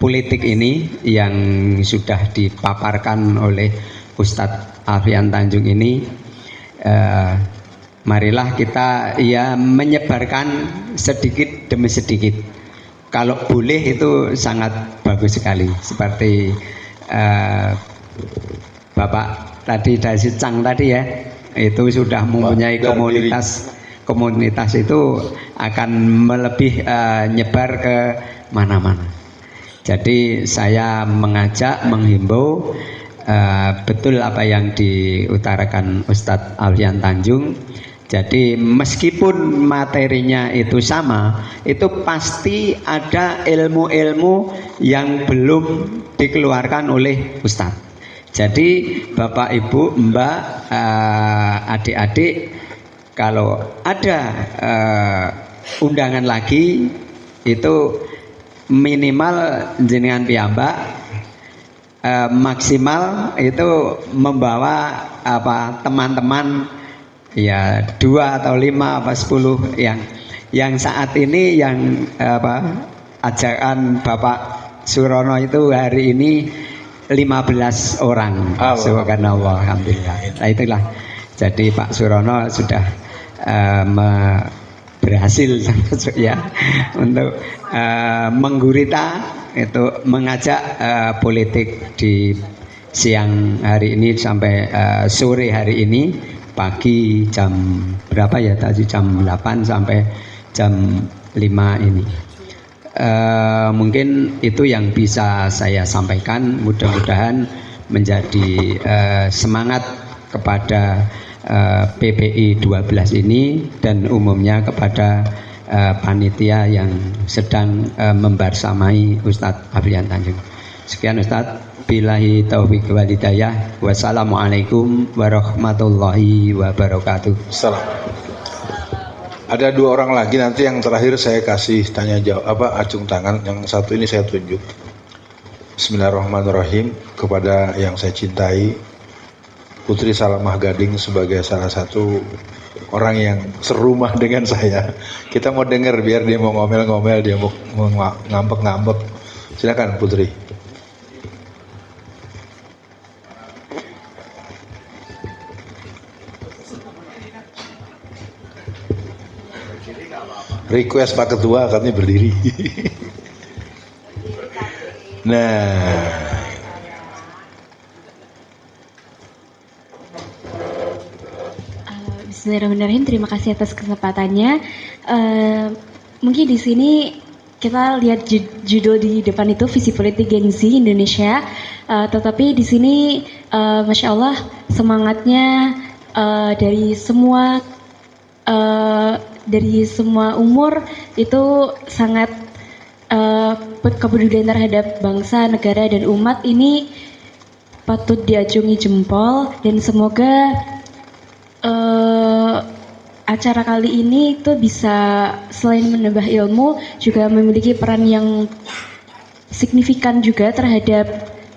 politik ini yang sudah dipaparkan oleh Ustadz Alfian Tanjung ini. Marilah kita ya menyebarkan sedikit demi sedikit. Kalau boleh itu sangat bagus sekali. Seperti Bapak tadi dari Cang tadi ya, itu sudah mempunyai komunitas itu akan melebih nyebar ke mana-mana. Jadi saya mengajak, menghimbau betul apa yang diutarakan Ustadz Alfian Tanjung. Jadi meskipun materinya itu sama, itu pasti ada ilmu-ilmu yang belum dikeluarkan oleh Ustadz. Jadi Bapak Ibu Mbak adik-adik, kalau ada undangan lagi itu minimal jenengan piyambak maksimal itu membawa teman-teman ya 2 atau 5 apa 10 yang saat ini yang ajakan Bapak Surono itu hari ini 15 orang. Subhanallah, alhamdulillah. Nah itulah. Jadi Pak Surono sudah berhasil ya untuk menggurita itu mengajak politik di siang hari ini sampai sore hari ini, pagi jam berapa ya tadi, jam 8 sampai jam 5 ini. Mungkin itu yang bisa saya sampaikan. Mudah-mudahan menjadi semangat kepada PPI 12 ini dan umumnya kepada panitia yang sedang membersamai Ustadz Alfian Tanjung. Sekian Ustadz, billahi taufiq wal hidayah. Wassalamualaikum warahmatullahi wabarakatuh. Salam. Ada 2 orang lagi, nanti yang terakhir saya kasih tanya jawab acung tangan. Yang satu ini saya tunjuk. Bismillahirrahmanirrahim. Kepada yang saya cintai, Putri Salamah Gading sebagai salah satu orang yang serumah dengan saya. Kita mau dengar, biar dia mau ngomel-ngomel, dia mau ngambek-ngambek. Silakan Putri. Request Pak Ketua, kami berdiri. Nah, Bismillahirrahmanirrahim. Terima kasih atas kesempatannya. Mungkin di sini kita lihat judul di depan itu visi politik Gen Z Indonesia. Tetapi di sini, masya Allah, semangatnya dari semua umur itu sangat kepedulian terhadap bangsa, negara, dan umat ini patut diacungi jempol. Dan semoga acara kali ini itu bisa selain menambah ilmu juga memiliki peran yang signifikan juga terhadap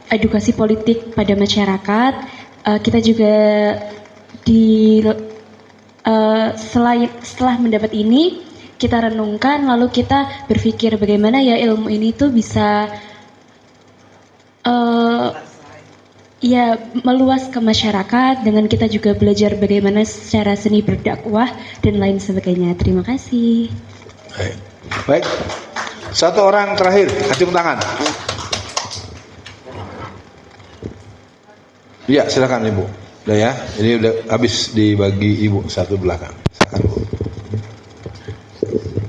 edukasi politik pada masyarakat. Kita juga setelah mendapat ini kita renungkan, lalu kita berpikir bagaimana ya ilmu ini tuh bisa ya meluas ke masyarakat, dengan kita juga belajar bagaimana secara seni berdakwah dan lain sebagainya. Terima kasih. Baik, satu orang terakhir, acung tangan. Iya, silakan Ibu. Udah ya, ini udah habis dibagi Ibu satu belakang. Silakan Bu.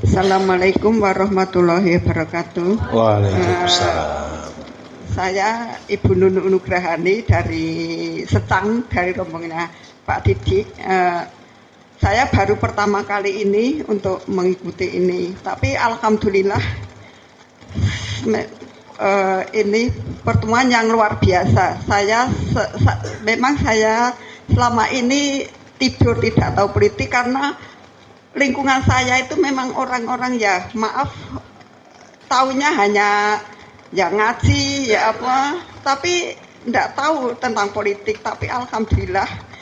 Assalamualaikum warahmatullahi wabarakatuh. Waalaikumsalam. Saya Ibu Nunu Nugrahani dari Secang, dari rombongannya Pak Didik. Saya baru pertama kali ini untuk mengikuti ini, tapi alhamdulillah ini pertemuan yang luar biasa. Memang saya selama ini tidur tidak tahu politik karena lingkungan saya itu memang orang-orang ya maaf taunya hanya ya ngaji ya apa, tapi tidak tahu tentang politik. Tapi alhamdulillah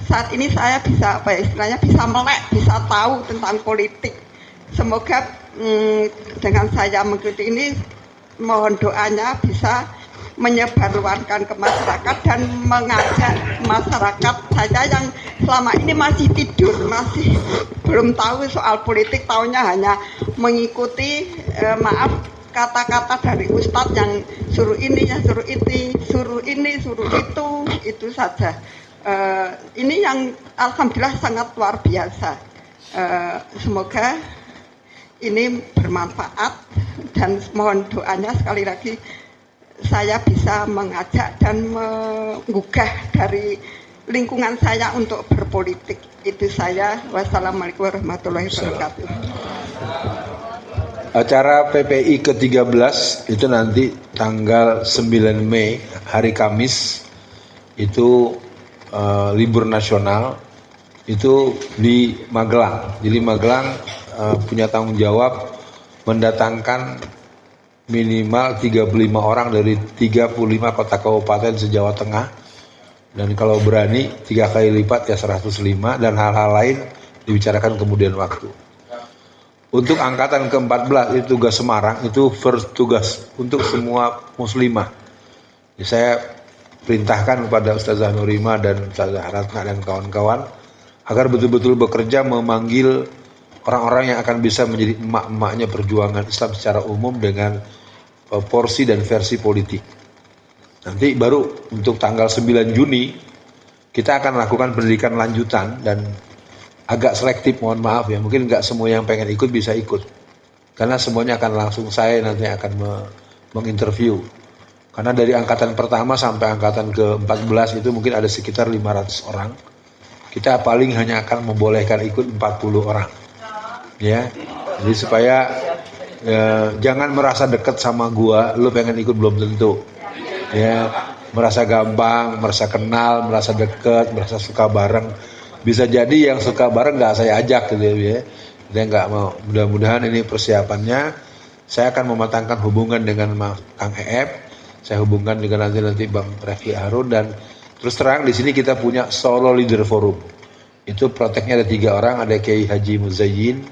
saat ini saya bisa apa ya, istilahnya bisa melek, bisa tahu tentang politik. Semoga dengan saya mengikuti ini mohon doanya bisa menyebarluaskan ke masyarakat dan mengajak masyarakat saja yang selama ini masih tidur, masih belum tahu soal politik, taunya hanya mengikuti maaf kata-kata dari ustadz yang suruh ini ya suruh itu, suruh ini suruh itu saja. Ini yang alhamdulillah sangat luar biasa. Semoga ini bermanfaat dan mohon doanya sekali lagi saya bisa mengajak dan menggugah dari lingkungan saya untuk berpolitik. Itu saya. Wassalamualaikum warahmatullahi wabarakatuh. Acara PPI ke-13 itu nanti tanggal 9 Mei, hari Kamis, itu libur nasional, itu di Magelang. Jadi Magelang punya tanggung jawab mendatangkan minimal 35 orang dari 35 kota kabupaten se-Jawa Tengah, dan kalau berani 3 kali lipat ya 105, dan hal-hal lain dibicarakan kemudian waktu. Untuk angkatan ke-14 itu tugas Semarang, itu first tugas untuk semua muslimah. Jadi saya perintahkan kepada Ustazah Nurima dan Ustazah Ratna dan kawan-kawan agar betul-betul bekerja memanggil orang-orang yang akan bisa menjadi emak-emaknya perjuangan Islam secara umum dengan porsi dan versi politik. Nanti baru untuk tanggal 9 Juni kita akan lakukan pendidikan lanjutan dan agak selektif, mohon maaf ya, mungkin nggak semua yang pengen ikut bisa ikut karena semuanya akan langsung saya nanti akan menginterview, karena dari angkatan pertama sampai angkatan ke-14 itu mungkin ada sekitar 500 orang, kita paling hanya akan membolehkan ikut 40 orang ya. Jadi supaya jangan merasa dekat sama gua, lu pengen ikut belum tentu ya, merasa gampang, merasa kenal, merasa dekat, merasa suka bareng. Bisa jadi yang suka bareng nggak saya ajak gitu ya, dia nggak mau. Mudah-mudahan ini persiapannya. Saya akan mematangkan hubungan dengan Kang Eep, saya hubungkan dengan nanti Bang Refli Harun, dan terus terang di sini kita punya Solo Leader Forum. Itu proteknya ada 3 orang, ada Kiai Haji Muzayyin,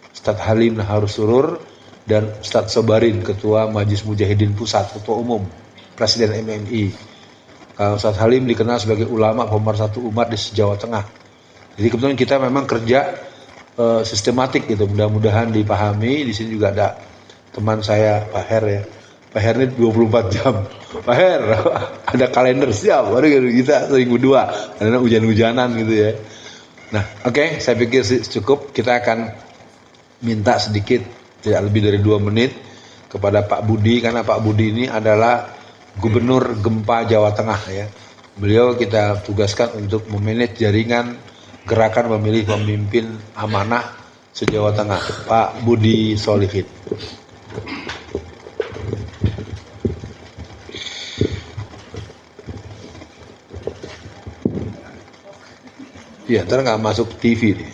Ustadz Halim Nahar Surur, dan Ustadz Sobarin, Ketua Majelis Mujahidin Pusat, Ketua Umum, Presiden MMI. Kalau Ustadz Halim dikenal sebagai ulama pemersatu umat di Jawa Tengah. Jadi kebetulan kita memang kerja sistematik gitu. Mudah-mudahan dipahami. Di sini juga ada teman saya Pak Her ya. Pak Her ini 24 jam. Pak Her, ada kalender siap. Waduh kita seminggu 2 karena hujan-hujanan gitu ya. Nah, oke, saya pikir cukup. Kita akan minta sedikit, tidak lebih dari 2 menit kepada Pak Budi, karena Pak Budi ini adalah Gubernur Gempa Jawa Tengah ya. Beliau kita tugaskan untuk memanage jaringan gerakan memilih pemimpin amanah se-Jawa Tengah, Pak Budi Solihin. Iya, ntar nggak masuk TV nih.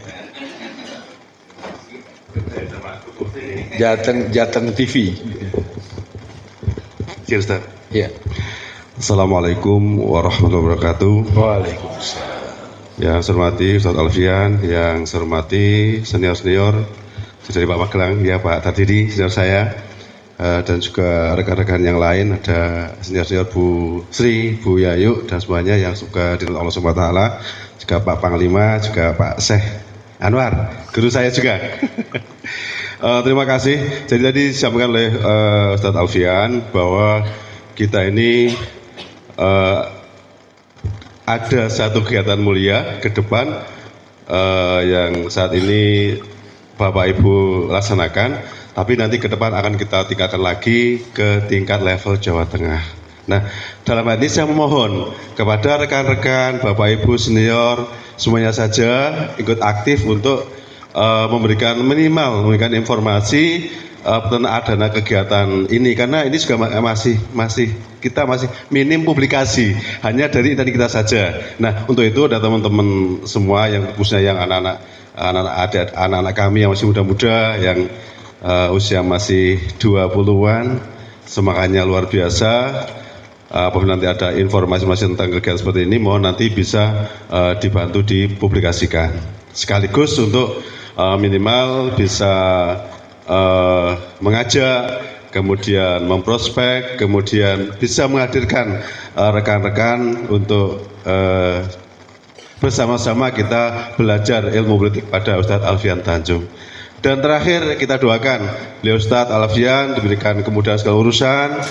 Jateng TV. Cheers, Ustaz. Iya. Assalamualaikum warahmatullahi wabarakatuh. Waalaikumsalam. Yang saya hormati Ustaz Alfian, yang saya hormati senior-senior dari Pak Magelang, ya Pak Tardidi, senior saya, dan juga rekan-rekan yang lain, ada senior-senior Bu Sri, Bu Yayu, dan semuanya yang suka dirahmati Allah Subhanahu wa taala, juga Pak Panglima, juga Pak Syekh Anwar, guru saya juga. Terima kasih. Jadi tadi disampaikan oleh Ustadz Alfian bahwa kita ini ada satu kegiatan mulia ke depan yang saat ini Bapak Ibu laksanakan, tapi nanti ke depan akan kita tingkatkan lagi ke tingkat level Jawa Tengah. Nah, dalam hal ini saya memohon kepada rekan-rekan, Bapak Ibu senior, semuanya saja ikut aktif untuk memberikan informasi tentang adanya kegiatan ini, karena ini juga kita masih minim publikasi, hanya dari kita saja. Nah, untuk itu ada teman-teman semua yang khususnya yang anak-anak kami yang masih muda-muda, yang usia masih 20-an, semangatnya luar biasa. Apabila nanti ada informasi tentang kegiatan seperti ini, mohon nanti bisa dibantu dipublikasikan. Sekaligus untuk minimal bisa mengajak, kemudian memprospek, kemudian bisa menghadirkan rekan-rekan untuk bersama-sama kita belajar ilmu politik pada Ustadz Alfian Tanjung. Dan terakhir kita doakan beliau Ustadz Alfian diberikan kemudahan segala urusan,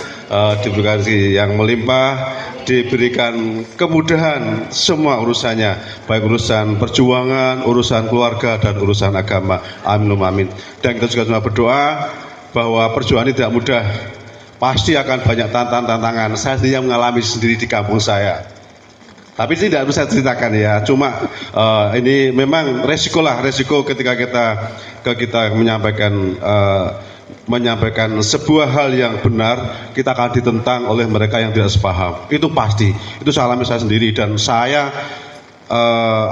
diberikan yang melimpah, diberikan kemudahan semua urusannya, baik urusan perjuangan, urusan keluarga, dan urusan agama. Amin amin. Dan kita juga semua berdoa bahwa perjuangan ini tidak mudah, pasti akan banyak tantangan. Saya sendiri yang mengalami sendiri di kampung saya. Tapi tidak bisa ceritakan ya, cuma ini memang resiko ketika kita menyampaikan sebuah hal yang benar, kita akan ditentang oleh mereka yang tidak sepaham. Itu pasti, itu saya alami saya sendiri, dan saya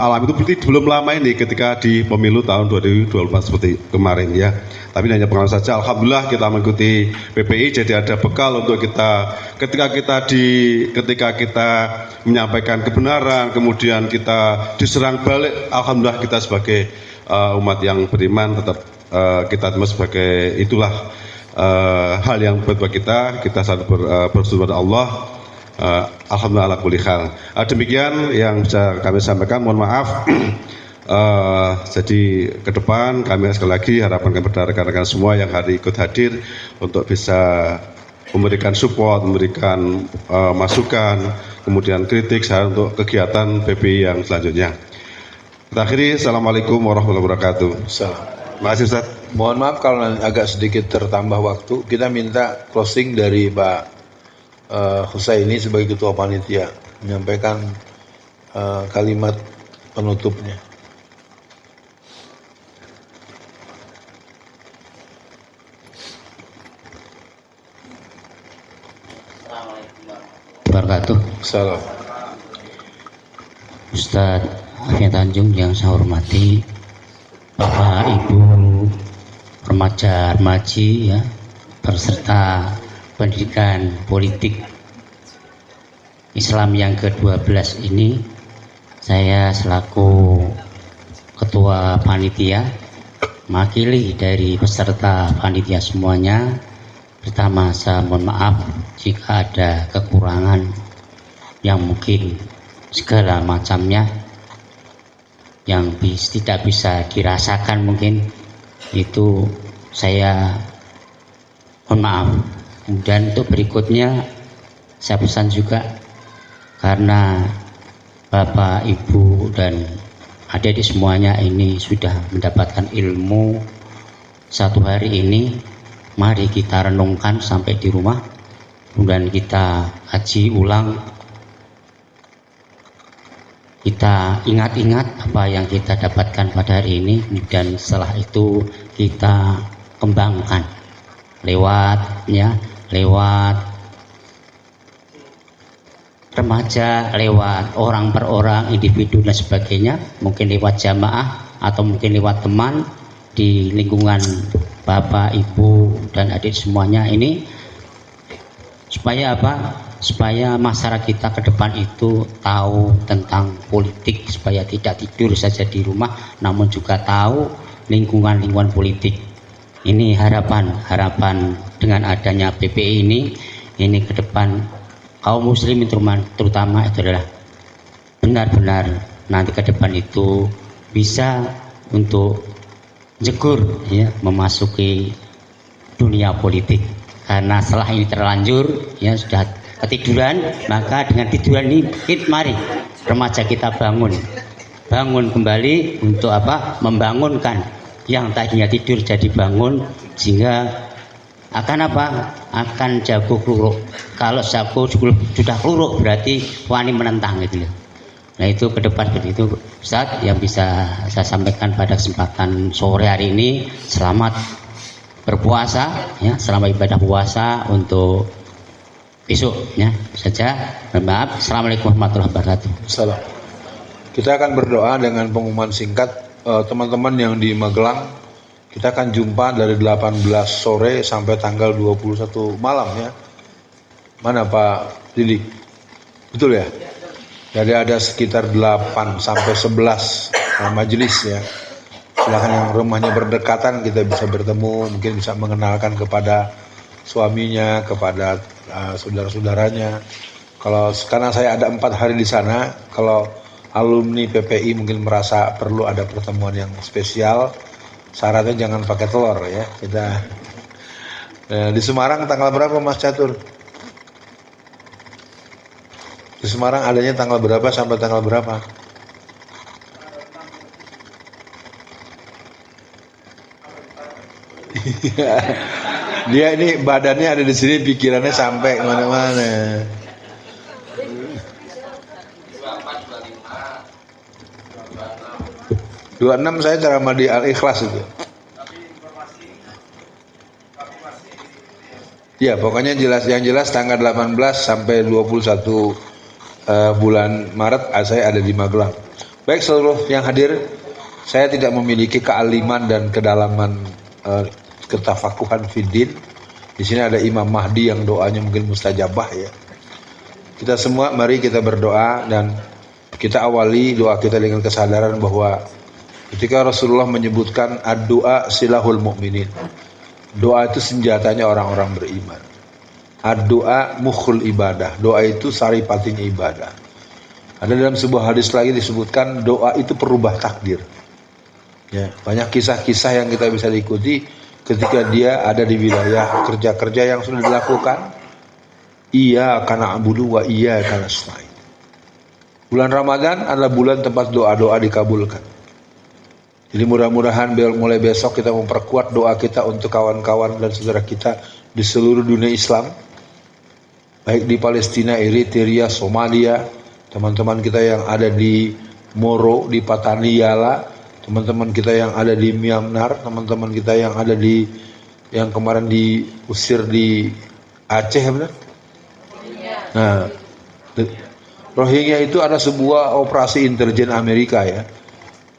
alami itu belum lama ini ketika di pemilu tahun 2024 seperti kemarin ya. Tapi hanya pengalaman saja. Alhamdulillah kita mengikuti PPI, jadi ada bekal untuk kita ketika kita menyampaikan kebenaran, kemudian kita diserang balik. Alhamdulillah kita sebagai umat yang beriman tetap kita sebagai itulah hal yang buat kita sangat bersyukur kepada Allah. Alhamdulillah ala kulli hal. Demikian yang bisa kami sampaikan, mohon maaf. Jadi ke depan kami sekali lagi harapan kepada rekan-rekan semua yang ikut hadir untuk bisa memberikan support, memberikan masukan, kemudian kritik saran untuk kegiatan PPI yang selanjutnya. Kita akhiri, assalamualaikum warahmatullahi wabarakatuh. Terima kasih Ustaz. Mohon maaf kalau agak sedikit tertambah waktu, kita minta closing dari Pak Husaini sebagai Ketua Panitia menyampaikan kalimat penutupnya. Wabarakatuh. Salam. Ustadz Alfian Tanjung yang saya hormati, Bapak Ibu remaja-remaji ya, peserta pendidikan politik Islam yang ke-12 ini, saya selaku Ketua Panitia mewakili dari peserta panitia semuanya. Pertama, saya mohon maaf jika ada kekurangan yang mungkin segala macamnya yang tidak bisa dirasakan, mungkin itu saya mohon maaf. Kemudian untuk berikutnya saya pesan juga, karena Bapak, Ibu, dan adik-adik semuanya ini sudah mendapatkan ilmu satu hari ini, mari kita renungkan sampai di rumah, kemudian kita kaji ulang, kita ingat-ingat apa yang kita dapatkan pada hari ini, dan setelah itu kita kembangkan lewat remaja, lewat orang per orang, individu dan sebagainya, mungkin lewat jamaah atau mungkin lewat teman di lingkungan Bapak, Ibu, dan adik semuanya ini, supaya apa? Supaya masyarakat kita ke depan itu tahu tentang politik, supaya tidak tidur saja di rumah, namun juga tahu lingkungan politik. Ini harapan dengan adanya PPI ini ke depan kaum muslimin terutama itu adalah benar-benar nanti ke depan itu bisa untuk jegur ya memasuki dunia politik. Karena setelah ini terlanjur ya sudah ketiduran, maka dengan tiduran ini mari remaja kita bangun kembali untuk apa? Membangunkan yang tadinya tidur jadi bangun, sehingga akan apa? Akan jago kluruk. Kalau jago sudah kluruk berarti wani menentang gitu loh. Nah itu ke depan begitu Ustaz yang bisa saya sampaikan pada kesempatan sore hari ini. Selamat berpuasa ya, selamat ibadah puasa untuk besok ya saja. Maaf. Assalamualaikum warahmatullahi wabarakatuh. Salam. Kita akan berdoa dengan pengumuman singkat. Teman-teman yang di Magelang, kita akan jumpa dari 18 sore sampai tanggal 21 malam ya. Mana Pak Didik? Betul ya? Jadi ada sekitar 8 sampai 11 majelis ya. Silahkan yang rumahnya berdekatan kita bisa bertemu, mungkin bisa mengenalkan kepada suaminya, kepada saudara-saudaranya. Karena saya ada 4 hari di sana, kalau alumni PPI mungkin merasa perlu ada pertemuan yang spesial, syaratnya jangan pakai telur ya. Kita di Semarang tanggal berapa Mas Catur? Di Semarang adanya tanggal berapa sampai tanggal berapa? Dia ini badannya ada di sini, pikirannya sampai kemana-mana. 26 saya ceramah di Al-Ikhlas itu. Ya pokoknya yang jelas tanggal 18 sampai 21 bulan Maret saya ada di Magelang. Baik seluruh yang hadir, saya tidak memiliki kealiman dan kedalaman ketafakuhan fiddin. Di sini ada Imam Mahdi yang doanya mungkin mustajabah ya. Kita semua mari kita berdoa dan kita awali doa kita dengan kesadaran bahwa ketika Rasulullah menyebutkan ad-doa silahul mu'minin, doa itu senjatanya orang-orang beriman. Ad-doa mukhul ibadah, doa itu saripatinya ibadah. Ada dalam sebuah hadis lagi disebutkan doa itu perubah takdir. Ya, banyak kisah-kisah yang kita bisa ikuti ketika dia ada di wilayah kerja-kerja yang sudah dilakukan. Iya karena abudu wa iya karena nasta'in. Bulan Ramadan adalah bulan tempat doa-doa dikabulkan. Jadi mudah-mudahan mulai besok kita memperkuat doa kita untuk kawan-kawan dan saudara kita di seluruh dunia Islam, baik di Palestina, Eritrea, Somalia, teman-teman kita yang ada di Moro, di Pataniala, teman-teman kita yang ada di Myanmar, teman-teman kita yang ada di yang kemarin diusir di Aceh, benar? Nah, Rohingya itu ada sebuah operasi intelijen Amerika ya.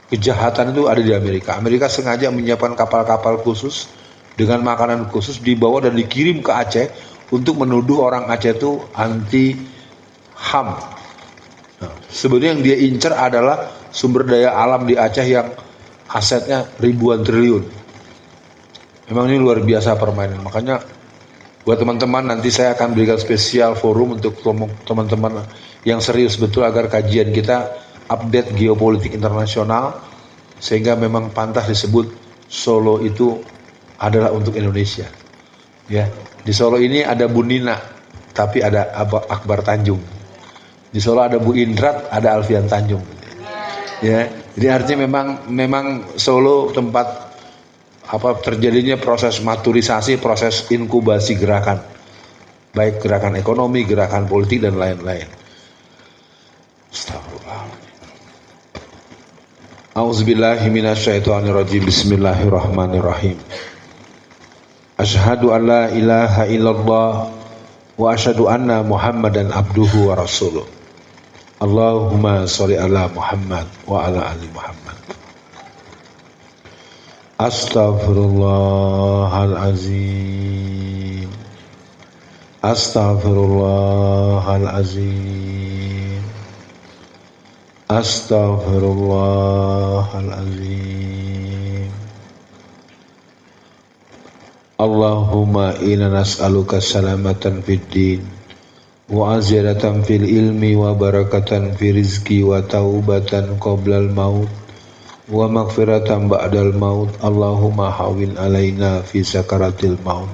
Kejahatan itu ada di Amerika. Amerika sengaja menyiapkan kapal-kapal khusus dengan makanan khusus dibawa dan dikirim ke Aceh untuk menuduh orang Aceh itu anti HAM. Nah, sebenarnya yang dia incar adalah sumber daya alam di Aceh yang asetnya ribuan triliun. Memang ini luar biasa permainan. Makanya buat teman-teman nanti saya akan berikan spesial forum untuk teman-teman yang serius betul agar kajian kita update geopolitik internasional sehingga memang pantas disebut Solo itu adalah untuk Indonesia. Ya, di Solo ini ada Bu Nina, tapi ada Akbar Tanjung. Di Solo ada Bu Indrat, ada Alfian Tanjung. Ya, jadi artinya memang Solo tempat terjadinya proses maturisasi, proses inkubasi gerakan, baik gerakan ekonomi, gerakan politik dan lain-lain. Astagfirullah. A'udzubillahi minasyaitonirrajim. Bismillahirrahmanirrahim. Asyhadu an la ilaha illallah wa asyhadu anna Muhammadan abduhu wa rasuluh. Allahumma sholli ala Muhammad wa ala ali Muhammad. Astaghfirullahalazim. Astaghfirullahalazim. Astaghfirullahalazim. Allahumma inna nas'aluka salamatan fid din wa aziyatan fil ilmi wa barakatan fi rizqi wa taubatan qoblal maut wa maghfiratan ba'dal maut. Allahumma hawin alaina fi sakaratil maut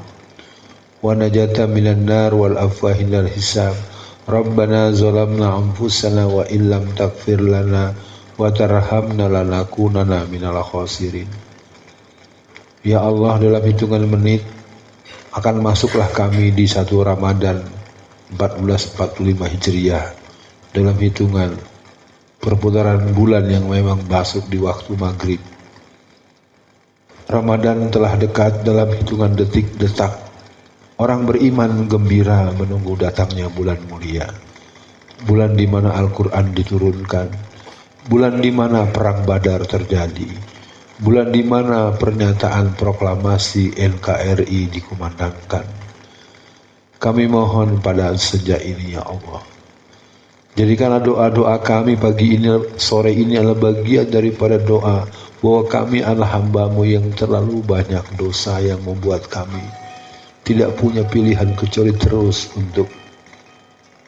wa najatan minan nar wal afwa hinal hisab. Rabbana zalamna anfusana wa illam taghfir lana wa tarhamna lanakunanna minal khasirin. Ya Allah, dalam hitungan menit akan masuklah kami di 1 Ramadan 1445 Hijriah, dalam hitungan perputaran bulan yang memang masuk di waktu maghrib. Ramadan telah dekat dalam hitungan detik-detak. Orang beriman gembira menunggu datangnya bulan mulia, bulan di mana Al-Quran diturunkan, bulan di mana perang Badar terjadi, bulan di mana pernyataan proklamasi NKRI dikumandangkan. Kami mohon pada senja ini ya Allah, jadikanlah doa-doa kami pagi ini, sore ini adalah bagian daripada doa bahwa kami adalah hamba-Mu yang terlalu banyak dosa yang membuat kami tidak punya pilihan kecuali terus untuk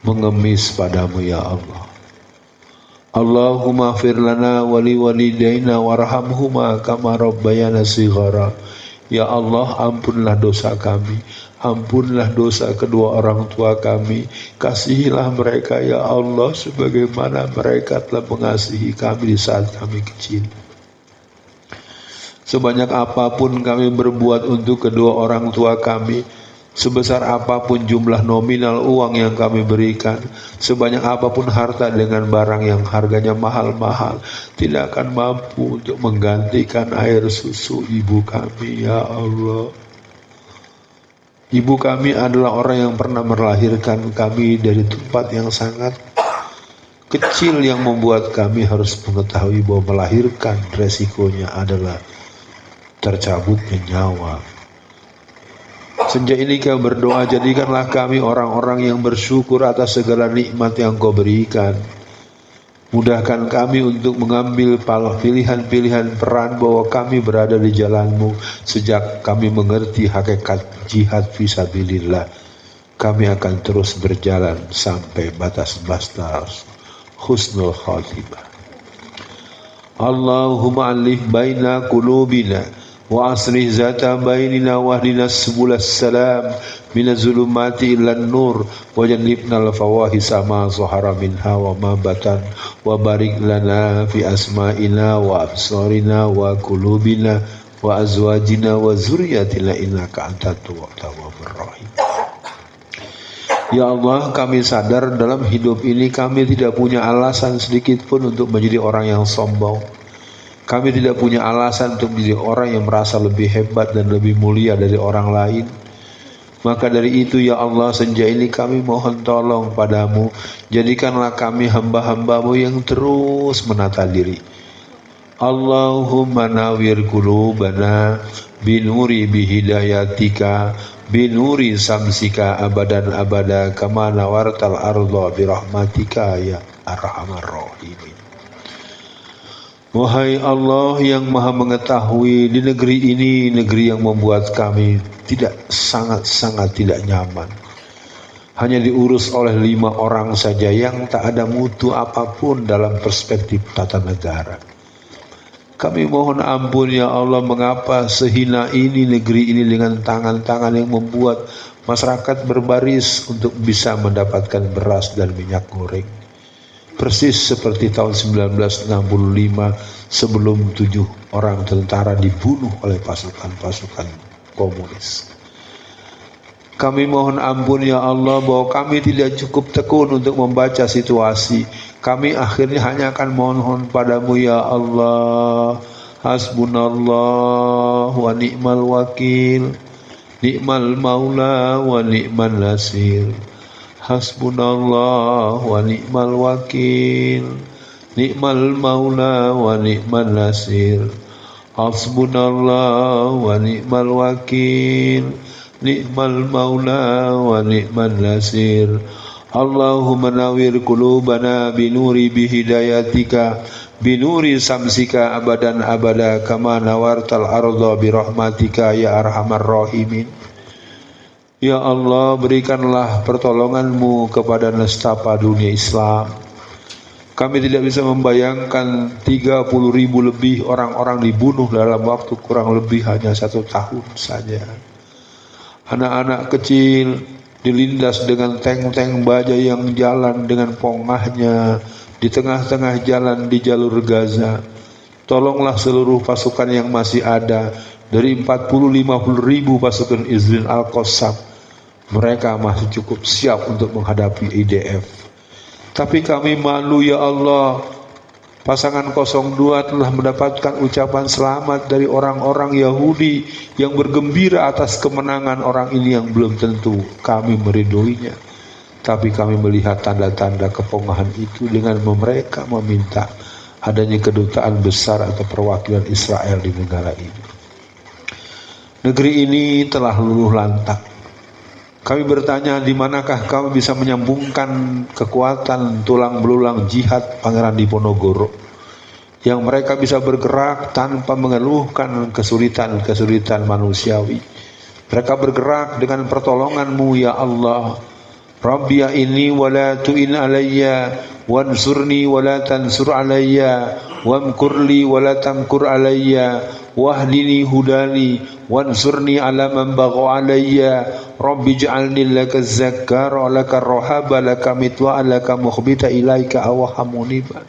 mengemis padamu ya Allah. Allahumma fir lana wa li walidayna warhamhuma kama rabbayana shighara. Ya Allah, ampunlah dosa kami, ampunlah dosa kedua orang tua kami, kasihilah mereka ya Allah sebagaimana mereka telah mengasihi kami di saat kami kecil. Sebanyak apapun kami berbuat untuk kedua orang tua kami, sebesar apapun jumlah nominal uang yang kami berikan, sebanyak apapun harta dengan barang yang harganya mahal-mahal, tidak akan mampu untuk menggantikan air susu ibu kami ya Allah. Ibu kami adalah orang yang pernah melahirkan kami dari tempat yang sangat kecil, yang membuat kami harus mengetahui bahwa melahirkan resikonya adalah tercabutnya nyawa. Senja ini kami berdoa, jadikanlah kami orang-orang yang bersyukur atas segala nikmat yang Kau berikan. Mudahkan kami untuk mengambil pilihan-pilihan peran bahwa kami berada di jalan-Mu. Sejak kami mengerti hakikat jihad fisabilillah, kami akan terus berjalan sampai batas-batas husnul khatimah. Allahumma alif baina qulubina wa aslih zata bainina wahdina subulas salam minaz zulumati ilan nur wa jannibna al-fawahisa ma zahara minha wa ma batan wa barik lana fi asma'ina wa absarina wa qulubina wa azwajina wa zurriyatina innaka antat tawwabur rahim. Ya Allah, kami sadar dalam hidup ini kami tidak punya alasan sedikit pun untuk menjadi orang yang sombong. Kami tidak punya alasan untuk menjadi orang yang merasa lebih hebat dan lebih mulia dari orang lain. Maka dari itu ya Allah, senja ini kami mohon tolong padamu, jadikanlah kami hamba-hamba-Mu yang terus menata diri. Allahumma nawwir qulubana binuri bihidayatika binuri samsika abadan abada kama nawartal arda birahmatika ya arhamar rahimin. Wahai Allah yang maha mengetahui, di negeri ini, negeri yang membuat kami sangat-sangat tidak nyaman, hanya diurus oleh 5 orang saja yang tak ada mutu apapun dalam perspektif tata negara. Kami mohon ampun ya Allah, mengapa sehina ini negeri ini dengan tangan-tangan yang membuat masyarakat berbaris untuk bisa mendapatkan beras dan minyak goreng. Persis seperti tahun 1965 sebelum 7 orang tentara dibunuh oleh pasukan-pasukan komunis. Kami mohon ampun ya Allah bahwa kami tidak cukup tekun untuk membaca situasi. Kami akhirnya hanya akan mohon padamu ya Allah. Hasbunallah wa ni'mal wakil, ni'mal maula wa ni'mal nasir. Hasbunallah wa ni'mal wakil, ni'mal maula wa ni'mal nasir. Hasbunallah wa ni'mal wakil, ni'mal maula wa ni'mal nasir. Allahumma nawwir qulubana binuri bihidayatika binuri samsika abadan abada kama nawartal arda birahmatika ya arhamar rahimin. Ya Allah, berikanlah pertolongan-Mu kepada nestapa dunia Islam. Kami tidak bisa membayangkan 30.000 lebih orang-orang dibunuh dalam waktu kurang lebih hanya 1 tahun saja. Anak-anak kecil dilindas dengan tank-tank baja yang jalan dengan pongahnya di tengah-tengah jalan di jalur Gaza. Tolonglah seluruh pasukan yang masih ada dari 40-50 ribu pasukan Israel Al-Qassam. Mereka masih cukup siap untuk menghadapi IDF. Tapi kami malu ya Allah. Pasangan 02 telah mendapatkan ucapan selamat dari orang-orang Yahudi yang bergembira atas kemenangan orang ini yang belum tentu kami meridhoinya. Tapi kami melihat tanda-tanda kepongahan itu dengan mereka meminta adanya kedutaan besar atau perwakilan Israel di negara ini. Negeri ini telah luluh lantak. Kami bertanya, di manakah kami bisa menyambungkan kekuatan tulang belulang jihad Pangeran Diponegoro yang mereka bisa bergerak tanpa mengeluhkan kesulitan-kesulitan manusiawi. Mereka bergerak dengan pertolongan-Mu ya Allah. Rabbi ya inni wala tu'in alayya wansurni wala tansur alayya wamkurli wala tamkur alayya wahdini hudani wansurni ala man bagha alayya rabbi ij'alni laka zakkara laka rohaba laka mitwa laka mukhbita ilaika awahamuniba.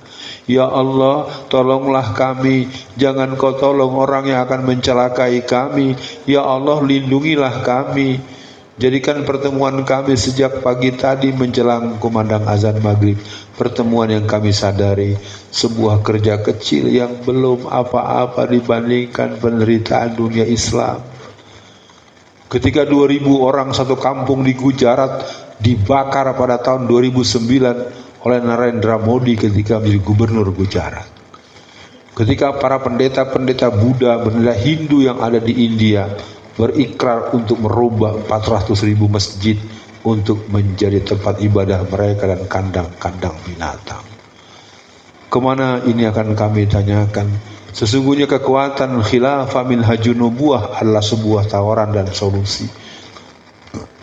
Ya Allah, tolonglah kami, jangan Kau tolong orang yang akan mencelakai kami. Ya Allah, lindungilah kami. Jadikan pertemuan kami sejak pagi tadi menjelang kumandang azan maghrib, pertemuan yang kami sadari sebuah kerja kecil yang belum apa-apa dibandingkan penderitaan dunia Islam. Ketika 2.000 orang satu kampung di Gujarat dibakar pada tahun 2009 oleh Narendra Modi ketika menjadi gubernur Gujarat. Ketika para pendeta-pendeta Buddha, bernilai Hindu yang ada di India berikrar untuk merubah 400.000 masjid untuk menjadi tempat ibadah mereka dan kandang-kandang binatang. Kemana ini akan kami tanyakan. Sesungguhnya kekuatan khilafah min hajunubuah adalah sebuah tawaran dan solusi.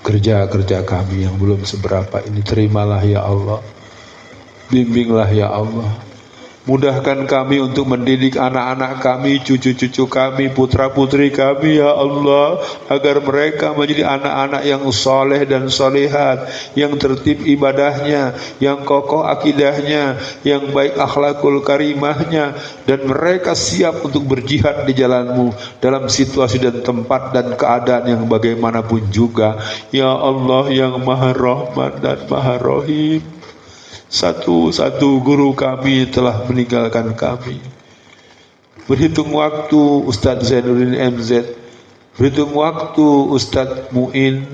Kerja-kerja kami yang belum seberapa ini terimalah ya Allah. Bimbinglah ya Allah. Mudahkan kami untuk mendidik anak-anak kami, cucu-cucu kami, putra-putri kami ya Allah, agar mereka menjadi anak-anak yang soleh dan solehat, yang tertib ibadahnya, yang kokoh akidahnya, yang baik akhlakul karimahnya, dan mereka siap untuk berjihad di jalan-Mu dalam situasi dan tempat dan keadaan yang bagaimanapun juga. Ya Allah yang Maha Rahman dan Maha Rahim. Satu-satu guru kami telah meninggalkan kami. Berhitung waktu Ustadz Zainuddin MZ, berhitung waktu Ustadz Muin,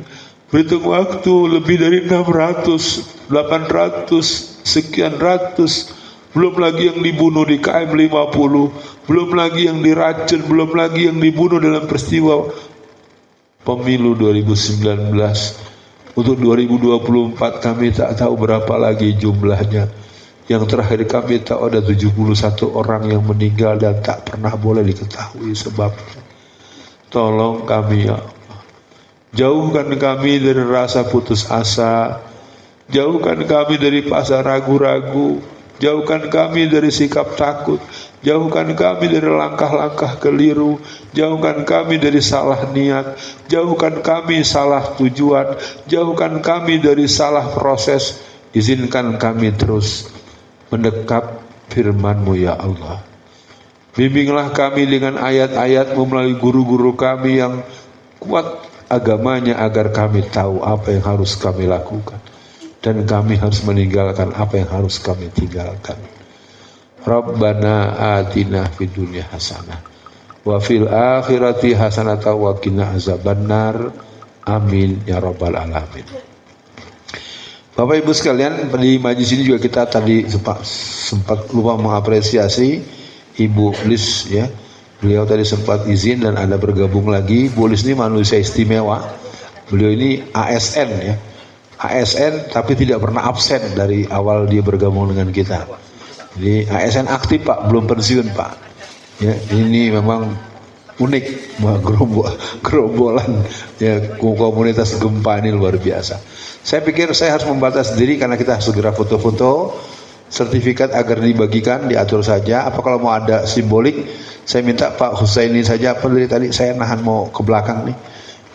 berhitung waktu lebih dari 600, 800, sekian ratus. Belum lagi yang dibunuh di KM 50, belum lagi yang diracun, belum lagi yang dibunuh dalam peristiwa pemilu 2019. Untuk 2024 kami tak tahu berapa lagi jumlahnya. Yang terakhir kami tahu ada 71 orang yang meninggal dan tak pernah boleh diketahui sebabnya. Tolong kami ya Allah. Jauhkan kami dari rasa putus asa. Jauhkan kami dari pasar ragu-ragu. Jauhkan kami dari sikap takut. Jauhkan kami dari langkah-langkah keliru. Jauhkan kami dari salah niat. Jauhkan kami salah tujuan. Jauhkan kami dari salah proses. Izinkan kami terus mendekap firman-Mu ya Allah. Bimbinglah kami dengan ayat-ayat-Mu melalui guru-guru kami yang kuat agamanya agar kami tahu apa yang harus kami lakukan. Dan kami harus meninggalkan apa yang harus kami tinggalkan. Rabbana atina fid dunya hasanah wa fil akhirati hasanah wa qina azabannar. Amin ya rabbal alamin. Bapak Ibu sekalian, di majlis ini juga kita tadi sempat lupa mengapresiasi Ibu Lis ya. Beliau tadi sempat izin dan Anda bergabung lagi. Bu Lis ini manusia istimewa. Beliau ini ASN ya. ASN tapi tidak pernah absen dari awal dia bergabung dengan kita. Jadi ASN aktif Pak, belum pensiun Pak. Ya, ini memang unik, gerombolan ya komunitas gempa ini luar biasa. Saya pikir saya harus membatasi diri karena kita segera foto-foto. sertifikat agar dibagikan, diatur saja. Apa kalau mau ada simbolik, saya minta Pak Husaini saja, apa dari tadi saya nahan mau ke belakang nih,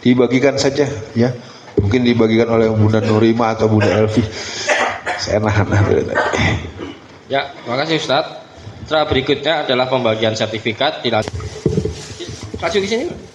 dibagikan saja ya. Mungkin dibagikan oleh Bunda Nurima atau Bunda Elvi. Saya nahan dari tadi. Ya, terima kasih Ustadz. Setelah berikutnya adalah pembagian sertifikat. Maju ke sini.